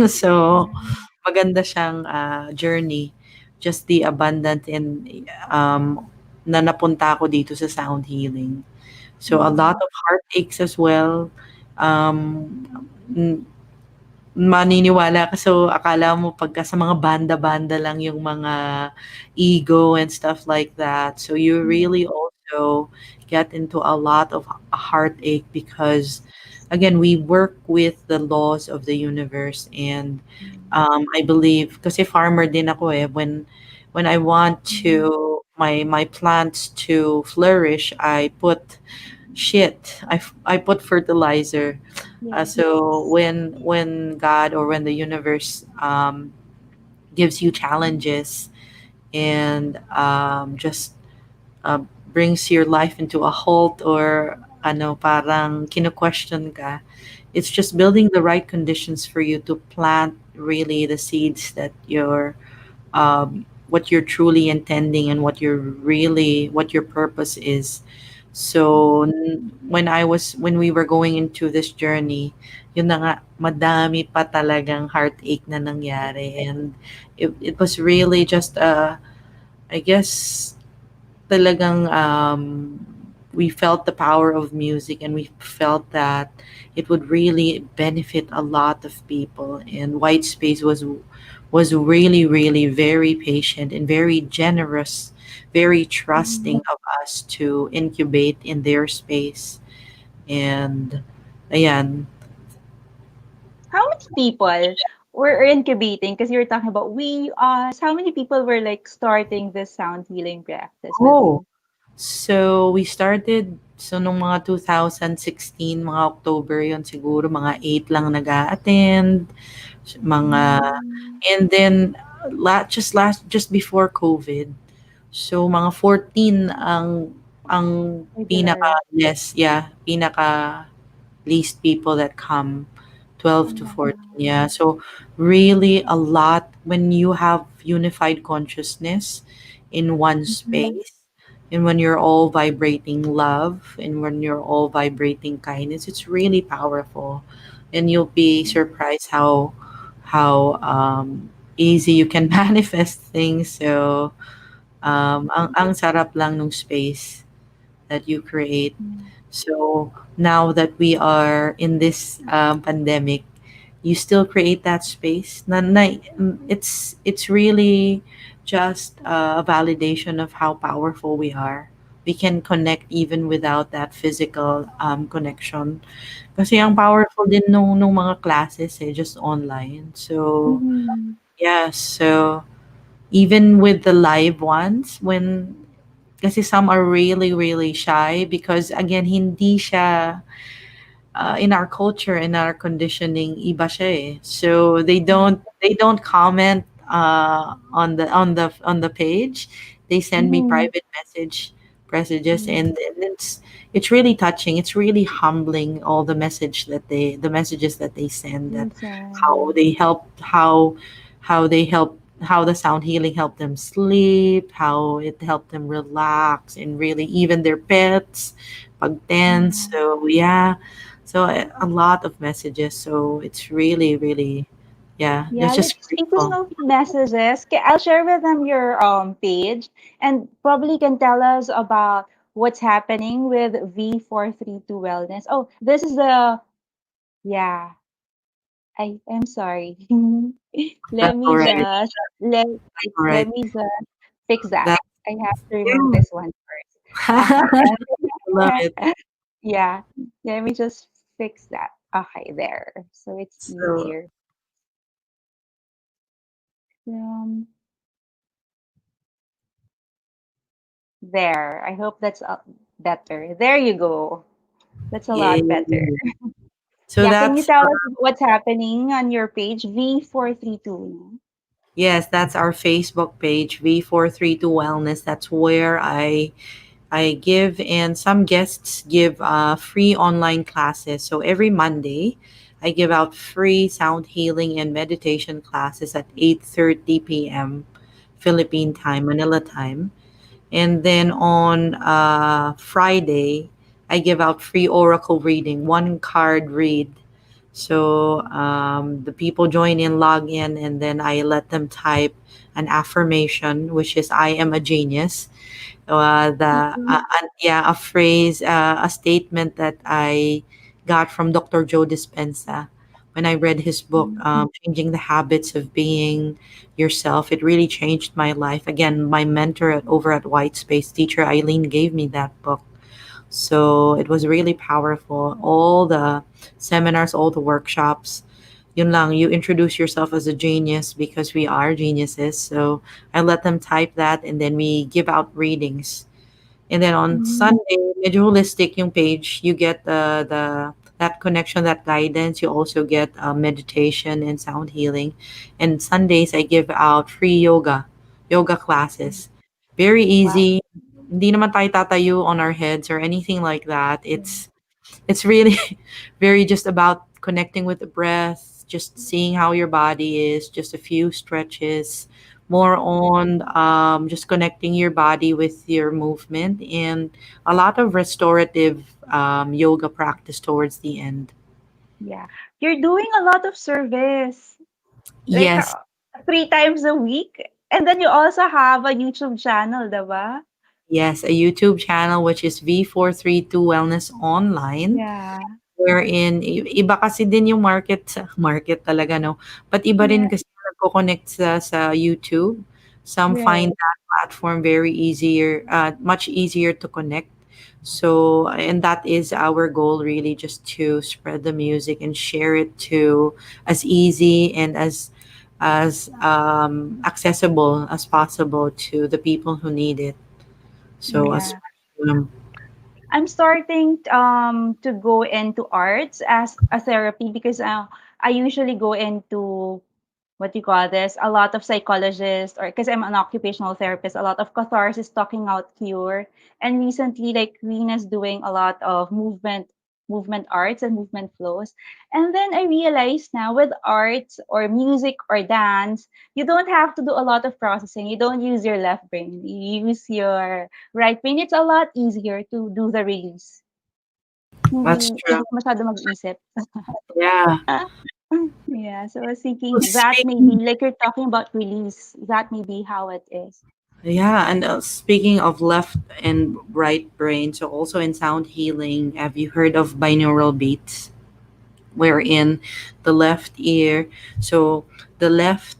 So, yeah. maganda siyang journey. Just the abundant and um, na napunta ako dito sa sound healing. So a lot Mm, of heartaches as well. Um, n- Maniniwala ka, so akala mo pagka sa mga banda-banda lang yung mga ego and stuff like that. So you yeah. really also get into a lot of heartache because again, we work with the laws of the universe. And Mm, I believe kasi farmer din ako eh, when I want mhm. to my plants to flourish, I put shit. I put fertilizer. Yes. So when God or when the universe gives you challenges and just uh, brings your life into a halt, or ano, parang kino-question ka, it's just building the right conditions for you to plant really the seeds that what you're truly intending and what your purpose is. So Mhm. when we were going into this journey, yun na nga, madami pa talagang heartache na nangyari. And it was really just I guess talagang we felt the power of music, and we felt that it would really benefit a lot of people. And White Space was really, really very patient and very generous, very trusting Mhm. of us to incubate in their space. And ayan. How many people were incubating? Because you're talking about we, us. How many people were like starting this sound healing practice with Oh, you? so we started, so nung mga 2016, mga October yon siguro, mga 8 lang nag-a-attend, mga, Mm, and then just before COVID. So mga 14 ang pinaka regular. less, yeah, pinaka least people that come, 12 to 14. Wow. Yeah, so really a lot when you have unified consciousness in one Mhm. space, and when you're all vibrating love, and when you're all vibrating kindness, it's really powerful. And you'll be surprised how easy you can manifest things. So ang sarap lang nung space that you create. Mm. So now that we are in this pandemic, you still create that space. It's really just a validation of how powerful we are. We can connect even without that physical connection. Kasi ang powerful din nung mga classes eh, just online. So Mhm. yeah, so even with the live ones, when kasi some are really, really shy because again, hindi siya in our culture, in our conditioning, iba siya eh. So Mm. they don't comment on the page. They send me Mhm. private messages, Mm. and it's really touching. It's really humbling, all the messages that they send, that how Listen. they help how the sound healing helped them sleep, how it helped them relax, and really even their pets pag tense. Yeah. So yeah, so a lot of messages. So it's really, really, yeah, Yeah, just like speaking grateful. of messages, I'll share with them your page and probably can tell us about what's happening with V432 Wellness. Oh, this is the yeah, I am sorry. let That's me already just let all let right. me just fix that. That I have to remove yeah. this one first. Okay. I love it. Yeah, let me just fix that. Okay, there. So it's So easier. Um, There. I hope that's better. There you go. That's a yeah. lot better. So Yeah, can you that's tell us what's happening on your page? V432. yes, that's our Facebook page, V432 Wellness. That's where I give, and some guests give free online classes. So every Monday, I give out free sound healing and meditation classes at 8:30 p.m. Philippine time, Manila time. And then on Friday, I give out free oracle reading, one card read So the people join in, log in, and then I let them type an affirmation, which is "I am a genius." Yeah, a phrase, a statement that I got from Dr. Joe Dispenza when I read his book, "Changing the Habits of Being Yourself." It really changed my life. Again, my mentor over at White Space, teacher Eileen, gave me that book. So it was really powerful. All the seminars, all the workshops, yun lang, you introduce yourself as a genius because we are geniuses. So I let them type that and then we give out readings. And then on Mm. Sunday, medyo holistic yung page. You get the that connection, that guidance. You also get meditation and sound healing. And Sundays, I give out free yoga classes. Very Wow. easy. Hindi naman tayo tatayo on our heads or anything like that. It's really very just about connecting with the breath, just seeing how your body is, just a few stretches, more on just connecting your body with your movement, and a lot of restorative yoga practice towards the end. Yeah. You're doing a lot of service, like Yes, 3 times a week. And then you also have a YouTube channel, diba? yes, a YouTube channel which is V432 Wellness Online. Yeah. Wherein iba kasi din yung market sa market talaga 'no, but iba rin Yeah. kasi yung nagko-connect sa YouTube. Some find Right. that platform very easier, much easier to connect. So and that is our goal really, just to spread the music and share it to as easy and as accessible as possible to the people who need it. So as Yeah. I'm starting to go into arts as a therapy because I usually go into what you call this, a lot of psychologists, or because I'm an occupational therapist, a lot of catharsis talking out cure. And recently, like Queen is doing a lot of movement arts and movement flows. And then I realized now with arts or music or dance, you don't have to do a lot of processing. You don't use your left brain. You use your right brain. It's a lot easier to do the release. That's true. Hindi ka masyado mag-isip. Yeah. Yeah, so I was Well, thinking that maybe speaking like you're talking about release, that may be how it is. Yeah, and speaking of left and right brain, so also in sound healing, have you heard of binaural beats? Wherein the left ear, so the left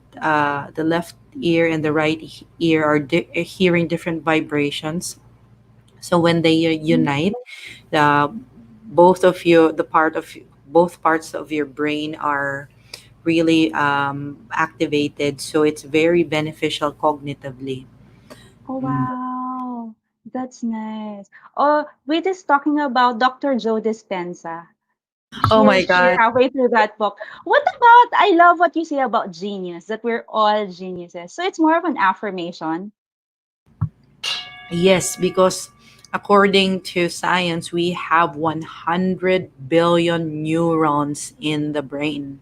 ear and the right ear are hearing different vibrations. So when they Mm. unite, the both of you, the part of both parts of your brain are really activated. So it's very beneficial cognitively. Oh Mm. wow, that's nice. Oh, we just talking about Dr. Joe Dispenza. Oh my We're God. halfway through that book. What about? I love what you say about genius. That we're all geniuses. So it's more of an affirmation. Yes, because according to science, we have 100 billion neurons in the brain.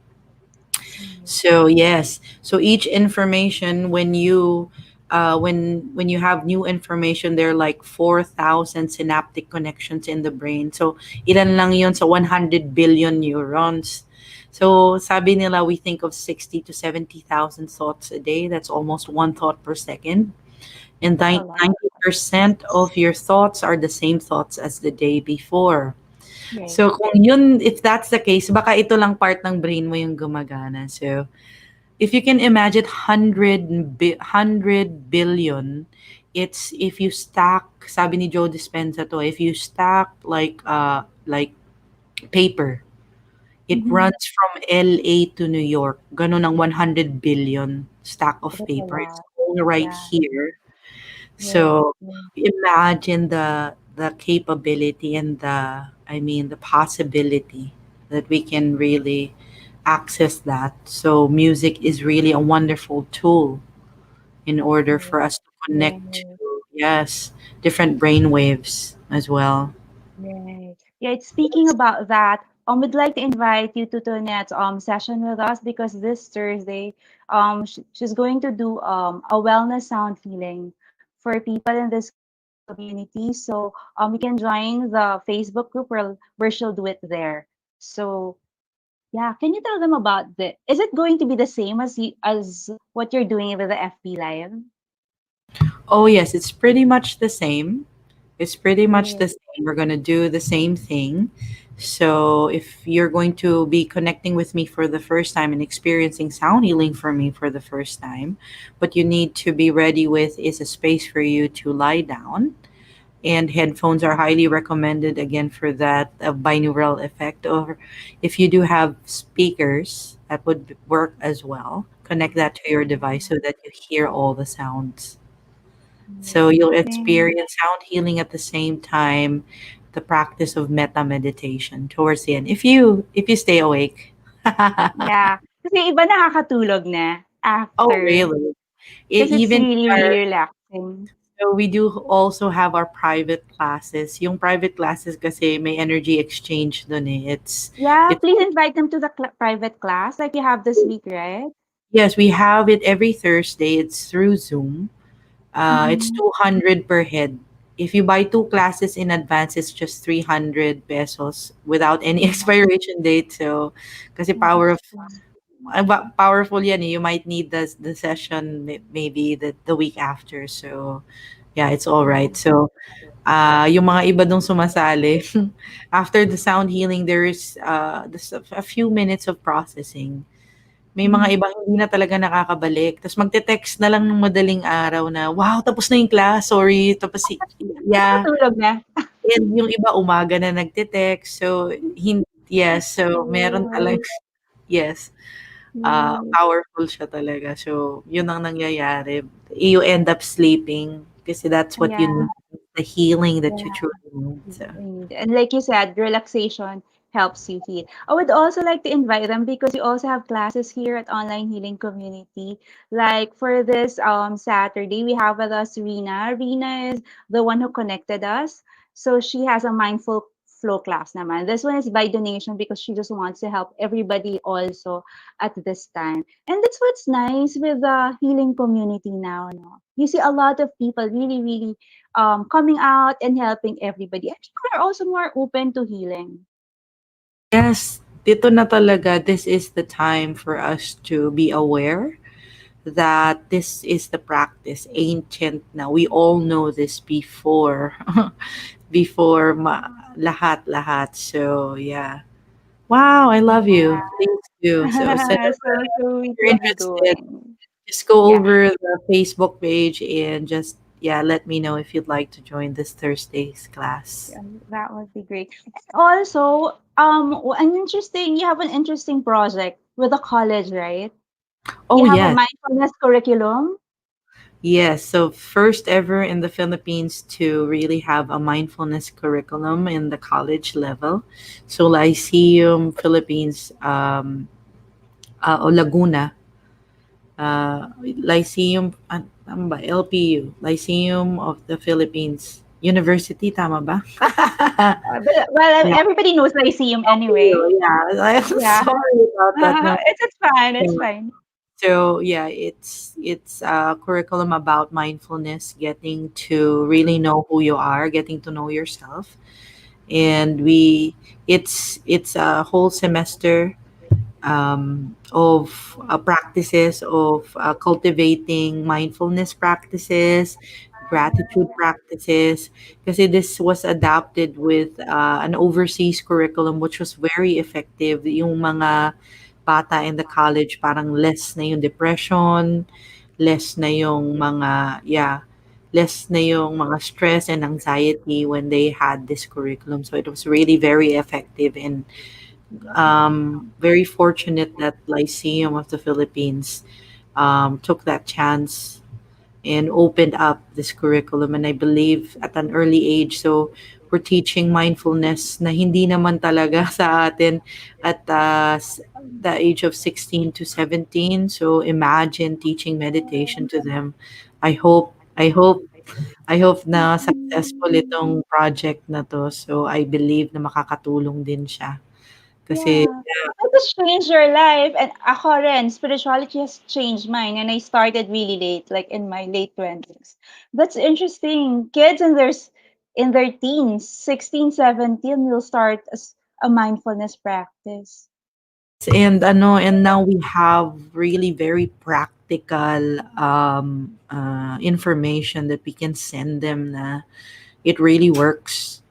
Mm. So yes, so each information when you have new information, there are like 4,000 synaptic connections in the brain. So ilan lang yun sa 100 billion neurons. So sabi nila we think of 60 to 70,000 thoughts a day. That's almost one thought per second. And That's a lot. 90% of your thoughts are the same thoughts as the day before. Right. So kung yun, if that's the case, baka ito lang part ng brain mo yung gumagana. So if you can imagine 100 billion, it's if you stack, sabi ni Joe Dispenza to, if you stack like paper, it Mm-hmm. runs from LA to New York. Ganun ang 100 billion stack of That's a paper. It's lot. all right Yeah. here. Right. So Right. imagine the capability and the possibility that we can really access that. So music is really a wonderful tool in order Right. for us to connect to, Right. yes, different brain waves as well. Right. Yeah, it's speaking about that. We'd like to invite you to Tonette's session with us because this Thursday, she's going to do a wellness sound healing for people in this community. So you can join the Facebook group where she'll do it there. So Yeah, can you tell them about the is it going to be the same as as what you're doing with the FB Live? Oh, yes, it's pretty much the same. It's pretty much Great. the same. We're going to do the same thing. So, if you're going to be connecting with me for the first time and experiencing sound healing for me for the first time, what you need to be ready with is a space for you to lie down. And headphones are highly recommended again for that binaural effect. Or if you do have speakers, that would work as well. Connect that to your device so that you hear all the sounds. So you'll Amazing. experience sound healing at the same time, the practice of meta meditation towards the end. If you stay awake. Yeah. Kasi iba nakakatulog na Oh, after. really? Because it's Even really, our, really relaxing. so we do also have our private classes. Yung private classes kasi may energy exchange dun eh. Yeah, It's please invite them to the private class like you have this week, right? yes, we have it every Thursday. It's through Zoom. It's Mm-hmm. 200 per head. If you buy two classes in advance, it's just 300 pesos without any expiration date. So, kasi Yeah, that's true. powerful yan eh. You might need the session maybe the week after. So, yeah, it's all right. So, yung mga iba dong sumasali, after the sound healing, there's a few minutes of processing. May mga Mm-hmm. iba hindi na talaga nakakabalik. Tapos magte-text na lang ng madaling araw na, "Wow, tapos na yung class, sorry." Tapos yeah, Natutulog na. and yung iba umaga na nagte-text. So, yes, so meron talaga Yes, yes, yes. powerful siya talaga. So, yun ang nangyayari. You end up sleeping kasi that's what you Yeah. need, the healing that you Yeah. truly need. So, Indeed. And like you said, relaxation helps you heal. I would also like to invite them because we also have classes here at Online Healing Community. Like for this Saturday, we have with us Rina. Rina is the one who connected us. So she has a mindful flow class naman. This one is by donation because she just wants to help everybody also at this time. And that's what's nice with the healing community now. No? You see a lot of people really, really coming out and helping everybody. And people are also more open to healing. yes, dito na talaga, this is the time for us to be aware that this is the practice, ancient na. We all know this before, before lahat-lahat. So, yeah. Wow, I love you. Yeah. Thanks you. So, So sweet if you're to be interested, doing. just go Yeah, over the Facebook page and just, yeah, let me know if you'd like to join this Thursday's class. yeah, that would be great. And also, you have an interesting project with the college, right? Oh, You have a yes. mindfulness curriculum. Yes, so first ever in the Philippines to really have a mindfulness curriculum in the college level. So Lyceum Philippines, o Laguna, Lyceum, tama ba? LPU, Lyceum of the Philippines University, tama ba? Well, Yeah, everybody knows Lyceum anyway. LPU, yeah. I'm Yeah, sorry about that. No, it's fine. It's yeah. fine. So yeah, it's a curriculum about mindfulness, getting to really know who you are, getting to know yourself, and it's a whole semester of practices of cultivating mindfulness practices, gratitude practices. Kasi this was adapted with an overseas curriculum which was very effective. Yung mga bata in the college, parang less na yung depression, less na yung mga, yeah, less na yung mga stress and anxiety when they had this curriculum. So it was really very effective and very fortunate that Lyceum of the Philippines took that chance and opened up this curriculum. And I believe at an early age, so we're teaching mindfulness na hindi naman talaga sa atin at the age of 16 to 17. So imagine teaching meditation to them. I hope, I hope, I hope na successful itong project na to. So I believe na makakatulong din siya. Kasi Yeah. It has changed your life. And ako rin, spirituality has changed mine. And I started really late, like in my late 20s. That's interesting. Kids in their teens, 16, 17, will start as a mindfulness practice. And now we have really very practical information that we can send them na it really works.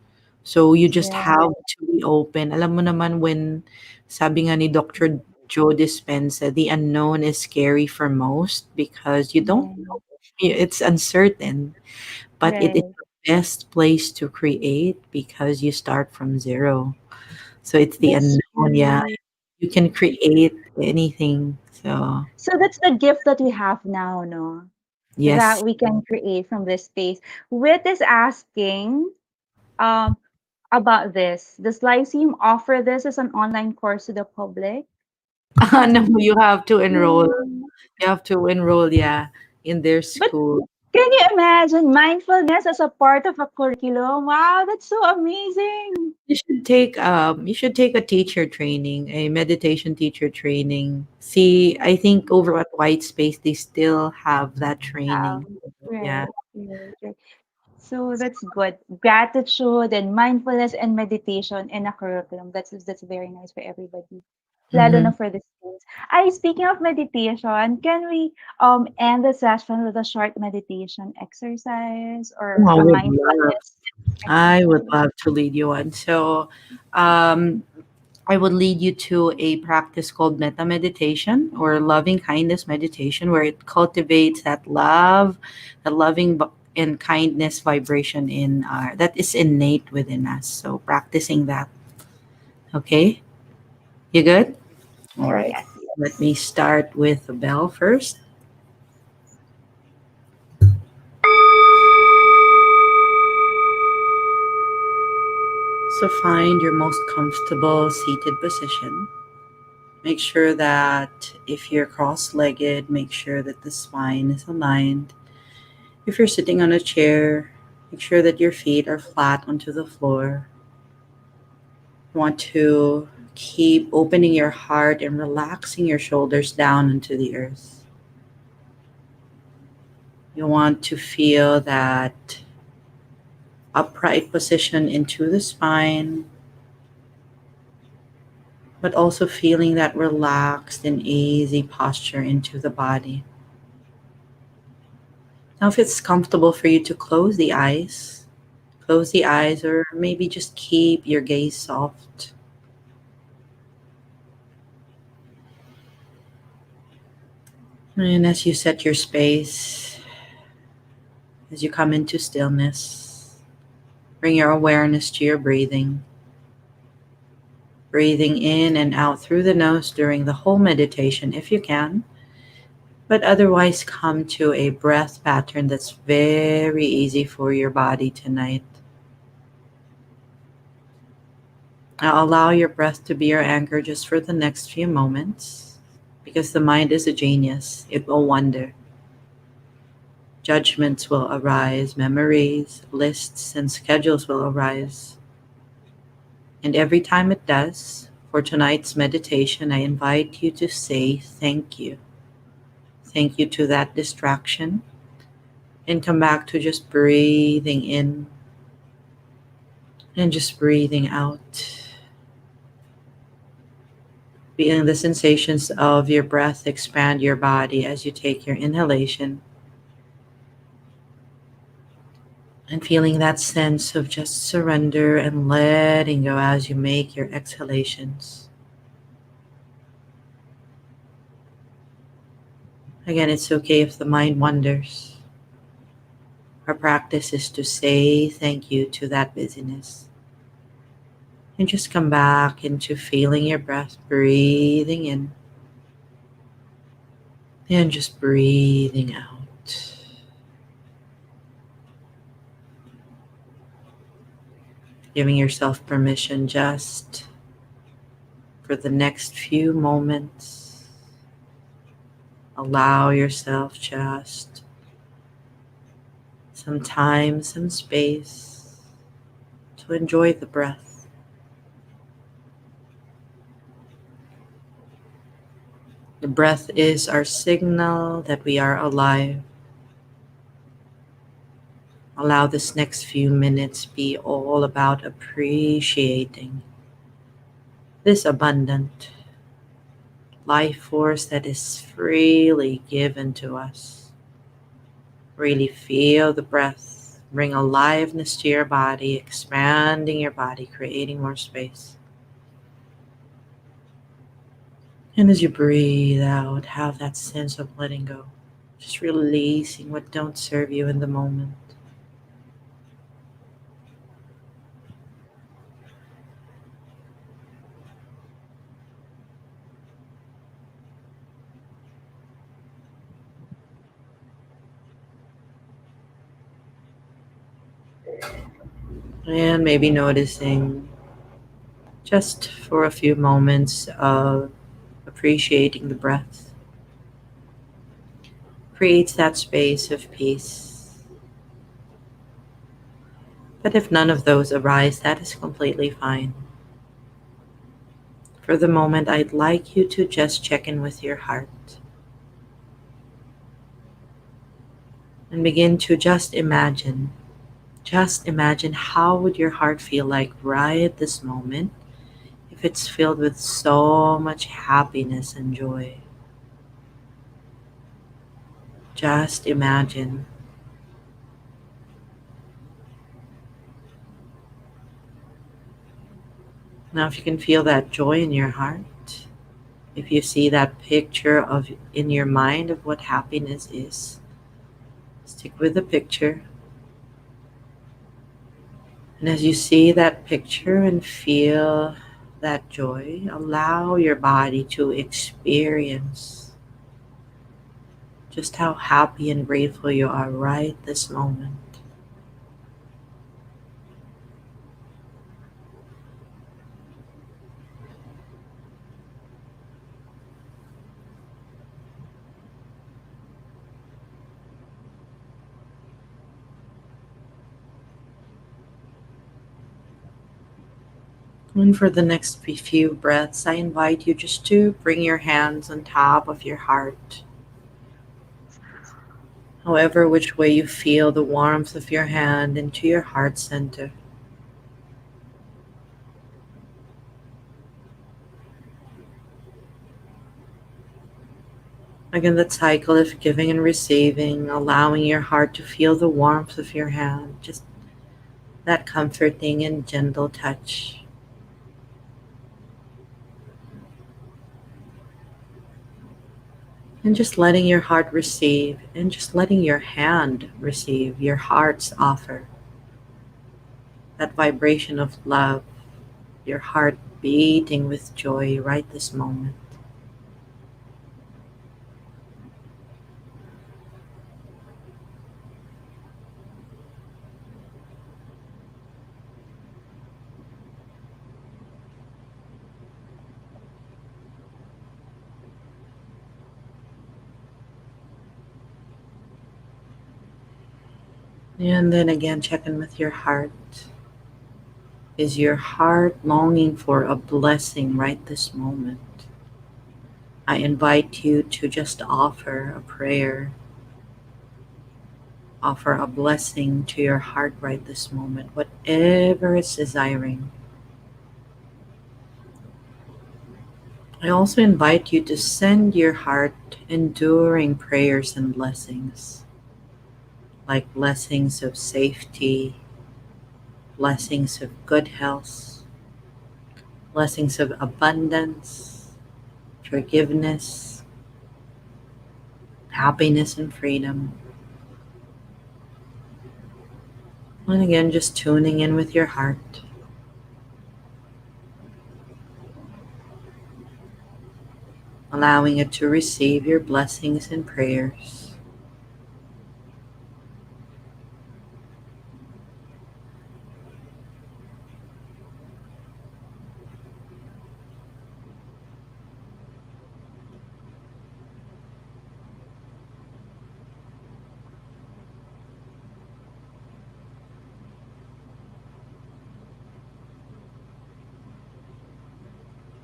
So you just Yeah, have to be open. Alam mo naman when sabi nga ni Dr. Joe Dispenza, the unknown is scary for most because you don't yeah, know. It's uncertain, but it is right. the best place to create because you start from zero. So it's the That's unknown. Yeah, true. you can create anything. So So that's the gift that we have now, no? yes. That we can create from this space. Wit is asking um about this. Does Lyceum offer this as an online course to the public? No, you have to enroll. Hmm. You have to enroll, yeah, in their But school. can you imagine mindfulness as a part of a curriculum? Wow, that's so amazing. You should take a teacher training, a meditation teacher training. See, I think over at White Space they still have that training. Yeah. Right, right, right. So that's good. Gratitude and mindfulness and meditation in a curriculum. That's very nice for everybody. Lalo Mm-hmm. na for the students. Ay, speaking of meditation, can we end the session with a short meditation exercise or I a would love. mindfulness I would exercise? love to lead you on. So, um, I would lead you to a practice called metta meditation or loving kindness meditation, where it cultivates that love, the and kindness vibration in our that is innate within us. So practicing that. Okay, you good? All right. Yes. Let me start with the bell first. So find your most comfortable seated position. Make sure that if you're cross legged, make sure that the spine is aligned. If you're sitting on a chair, make sure that your feet are flat onto the floor. You want to keep opening your heart and relaxing your shoulders down into the earth. You want to feel that upright position into the spine, but also feeling that relaxed and easy posture into the body. Now, if it's comfortable for you to close the eyes, or maybe just keep your gaze soft. And as you set your space, as you come into stillness, bring your awareness to your breathing. Breathing in and out through the nose during the whole meditation if you can, but otherwise come to a breath pattern that's very easy for your body tonight. Now allow your breath to be your anchor just for the next few moments, because the mind is a genius. It will wander. Judgments will arise, memories, lists, and schedules will arise. And every time it does, for tonight's meditation, I invite you to say thank you. Thank you to that distraction, and come back to just breathing in and just breathing out. Feeling the sensations of your breath expand your body as you take your inhalation, and feeling that sense of just surrender and letting go as you make your exhalations. Again, it's okay if the mind wanders. Our practice is to say thank you to that busyness. And just come back into feeling your breath, breathing in and just breathing out. Giving yourself permission just for the next few moments. Allow yourself just some time, some space to enjoy the breath. The breath is our signal that we are alive. Allow this next few minutes be all about appreciating this abundant, life force that is freely given to us. Really feel the breath. Bring aliveness to your body, expanding your body, creating more space. And as you breathe out, have that sense of letting go. Just releasing what don't serve you in the moment. And maybe noticing just for a few moments of appreciating the breath creates that space of peace. But if none of those arise, that is completely fine. For the moment, I'd like you to just check in with your heart and begin to just imagine how would your heart feel like right at this moment if it's filled with so much happiness and joy. Just imagine. Now if you can feel that joy in your heart, if you see that picture of in your mind of what happiness is, stick with the picture. And as you see that picture and feel that joy, allow your body to experience just how happy and grateful you are right this moment. And for the next few breaths, I invite you just to bring your hands on top of your heart. However, which way you feel the warmth of your hand into your heart center. Again, that cycle of giving and receiving, allowing your heart to feel the warmth of your hand, just that comforting and gentle touch. And just letting your heart receive, and just letting your hand receive your heart's offer. That vibration of love, your heart beating with joy right this moment. And then again, check in with your heart. Is your heart longing for a blessing right this moment? I invite you to just offer a prayer, offer a blessing to your heart right this moment, whatever it's desiring. I also invite you to send your heart enduring prayers and blessings, like blessings of safety, blessings of good health, blessings of abundance, forgiveness, happiness, and freedom. And again, just tuning in with your heart, allowing it to receive your blessings and prayers.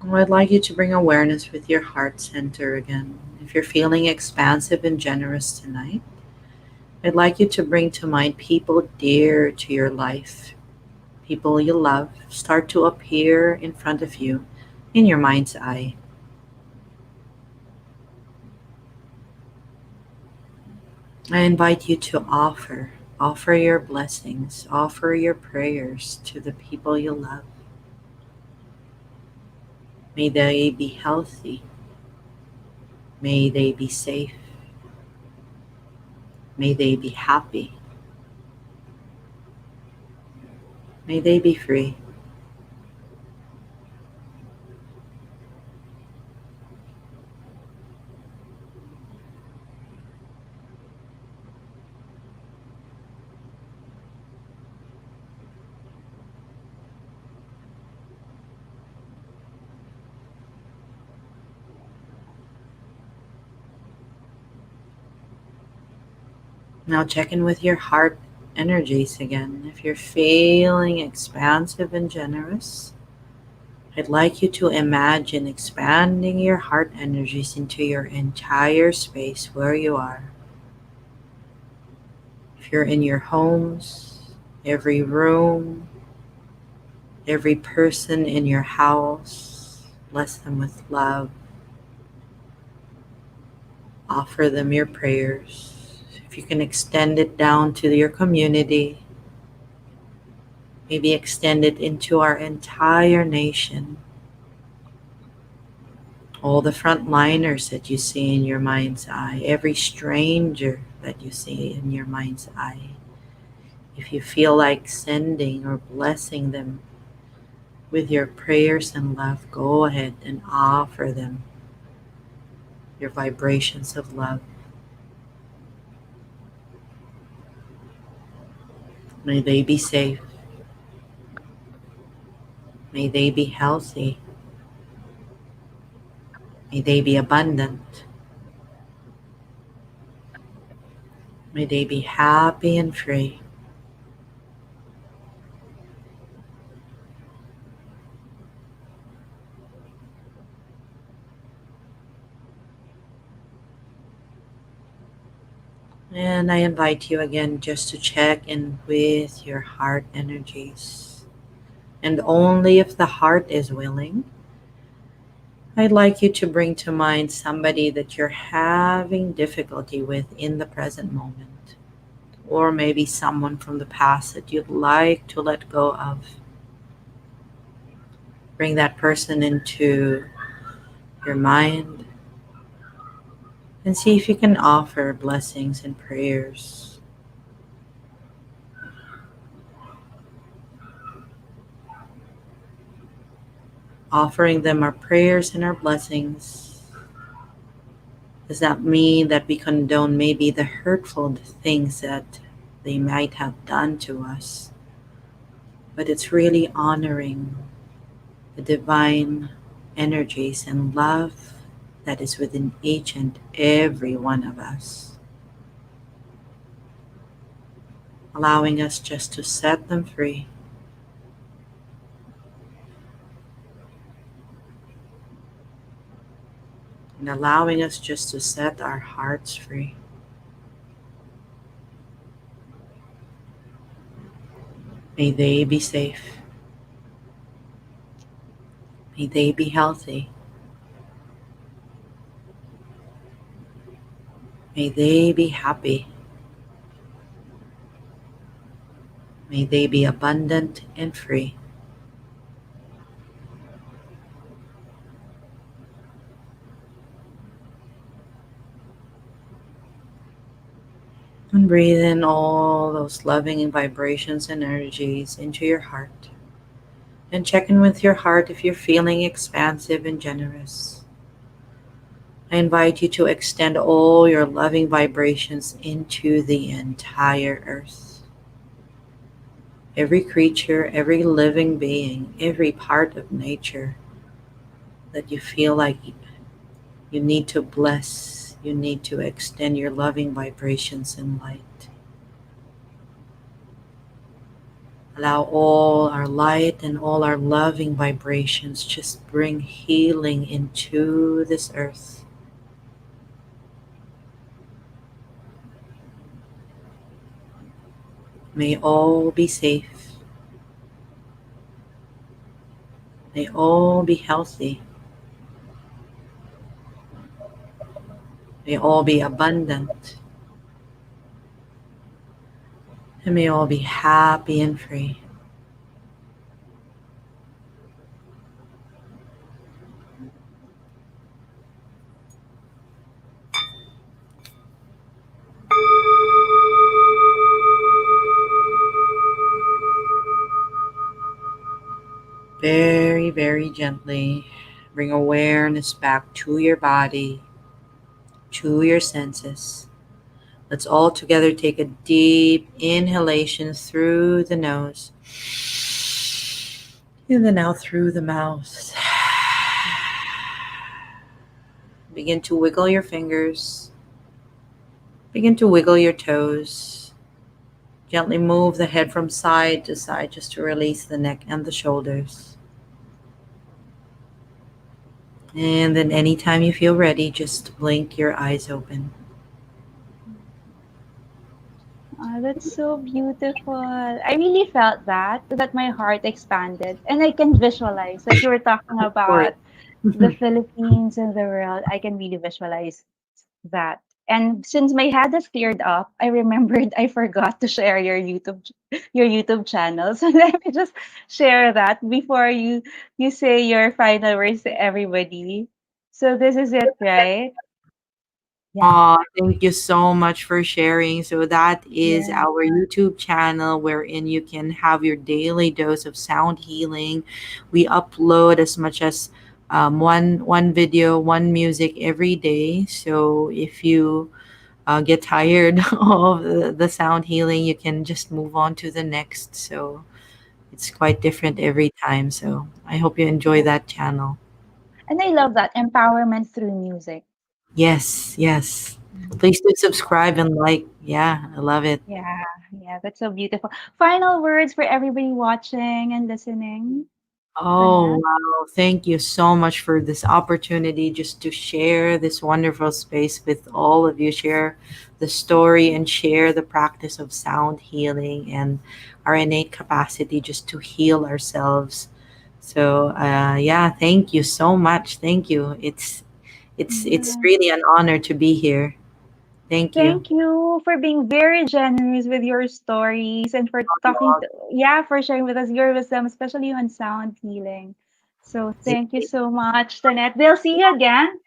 I'd like you to bring awareness with your heart center again. If you're feeling expansive and generous tonight, I'd like you to bring to mind people dear to your life, people you love, start to appear in front of you in your mind's eye. I invite you to offer your blessings, offer your prayers to the people you love. May they be healthy. May they be safe. May they be happy. May they be free. Now check in with your heart energies again. If you're feeling expansive and generous, I'd like you to imagine expanding your heart energies into your entire space where you are. If you're in your homes, every room, every person in your house, bless them with love. Offer them your prayers. If you can extend it down to your community, maybe extend it into our entire nation. All the frontliners that you see in your mind's eye, every stranger that you see in your mind's eye. If you feel like sending or blessing them with your prayers and love, go ahead and offer them your vibrations of love. May they be safe. May they be healthy. May they be abundant. May they be happy and free. And I invite you again just to check in with your heart energies. And only if the heart is willing, I'd like you to bring to mind somebody that you're having difficulty with in the present moment. Or maybe someone from the past that you'd like to let go of. Bring that person into your mind and see if you can offer blessings and prayers. Offering them our prayers and our blessings does not mean that we condone maybe the hurtful things that they might have done to us, but it's really honoring the divine energies and love that is within each and every one of us, allowing us just to set them free and allowing us just to set our hearts free. May they be safe. May they be healthy. May they be happy. May they be abundant and free. And breathe in all those loving vibrations and energies into your heart. And check in with your heart if you're feeling expansive and generous. I invite you to extend all your loving vibrations into the entire earth. Every creature, every living being, every part of nature that you feel like you need to bless, you need to extend your loving vibrations and light. Allow all our light and all our loving vibrations just bring healing into this earth. May all be safe. May all be healthy. May all be abundant. And may all be happy and free. Very, very gently bring awareness back to your body, to your senses. Let's all together take a deep inhalation through the nose and then out through the mouth. Begin to wiggle your fingers. Begin to wiggle your toes. Gently move the head from side to side just to release the neck and the shoulders. And then, anytime you feel ready, just blink your eyes open. Oh, that's so beautiful. I really felt that my heart expanded and I can visualize as you were talking Of course. about the Philippines and the world. I can really visualize that. And since my head has cleared up, I remembered I forgot to share your YouTube channel. So let me just share that before you say your final words to everybody. So this is it, right? Yeah. Thank you so much for sharing. So that is Yeah. our YouTube channel wherein you can have your daily dose of sound healing. We upload as much as one video, one music every day. So if you get tired of the sound healing, you can just move on to the next. So it's quite different every time. So I hope you enjoy Yeah. that channel. And I love that empowerment through music. Yes, yes. Mhm. Please do subscribe and like. Yeah, I love it. Yeah, yeah, that's so beautiful. Final words for everybody watching and listening, Oh, Tonette. wow. Thank you so much for this opportunity just to share this wonderful space with all of you, share the story and share the practice of sound healing and our innate capacity just to heal ourselves. So, yeah, thank you so much. Thank you. It's Yeah. really an honor to be here. Thank you. Thank you for being very generous with your stories and for talking to, yeah, for sharing with us your wisdom, especially on sound healing. So thank you so much, Tonette. We'll see you again.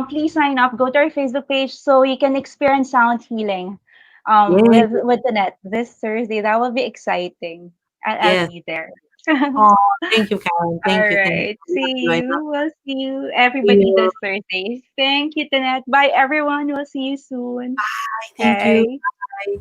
Please sign up. Go to our Facebook page so you can experience sound healing Yay. with Tonette this Thursday. That will be exciting. I'll Yes. be there. Oh, thank you, Karen. All Thank you. Thank you. right. I love See you. I love you. We'll see you, you. everybody, this Thursday. Thank you, Tonette. Bye, everyone. We'll see you soon. Thank you. Okay. Bye.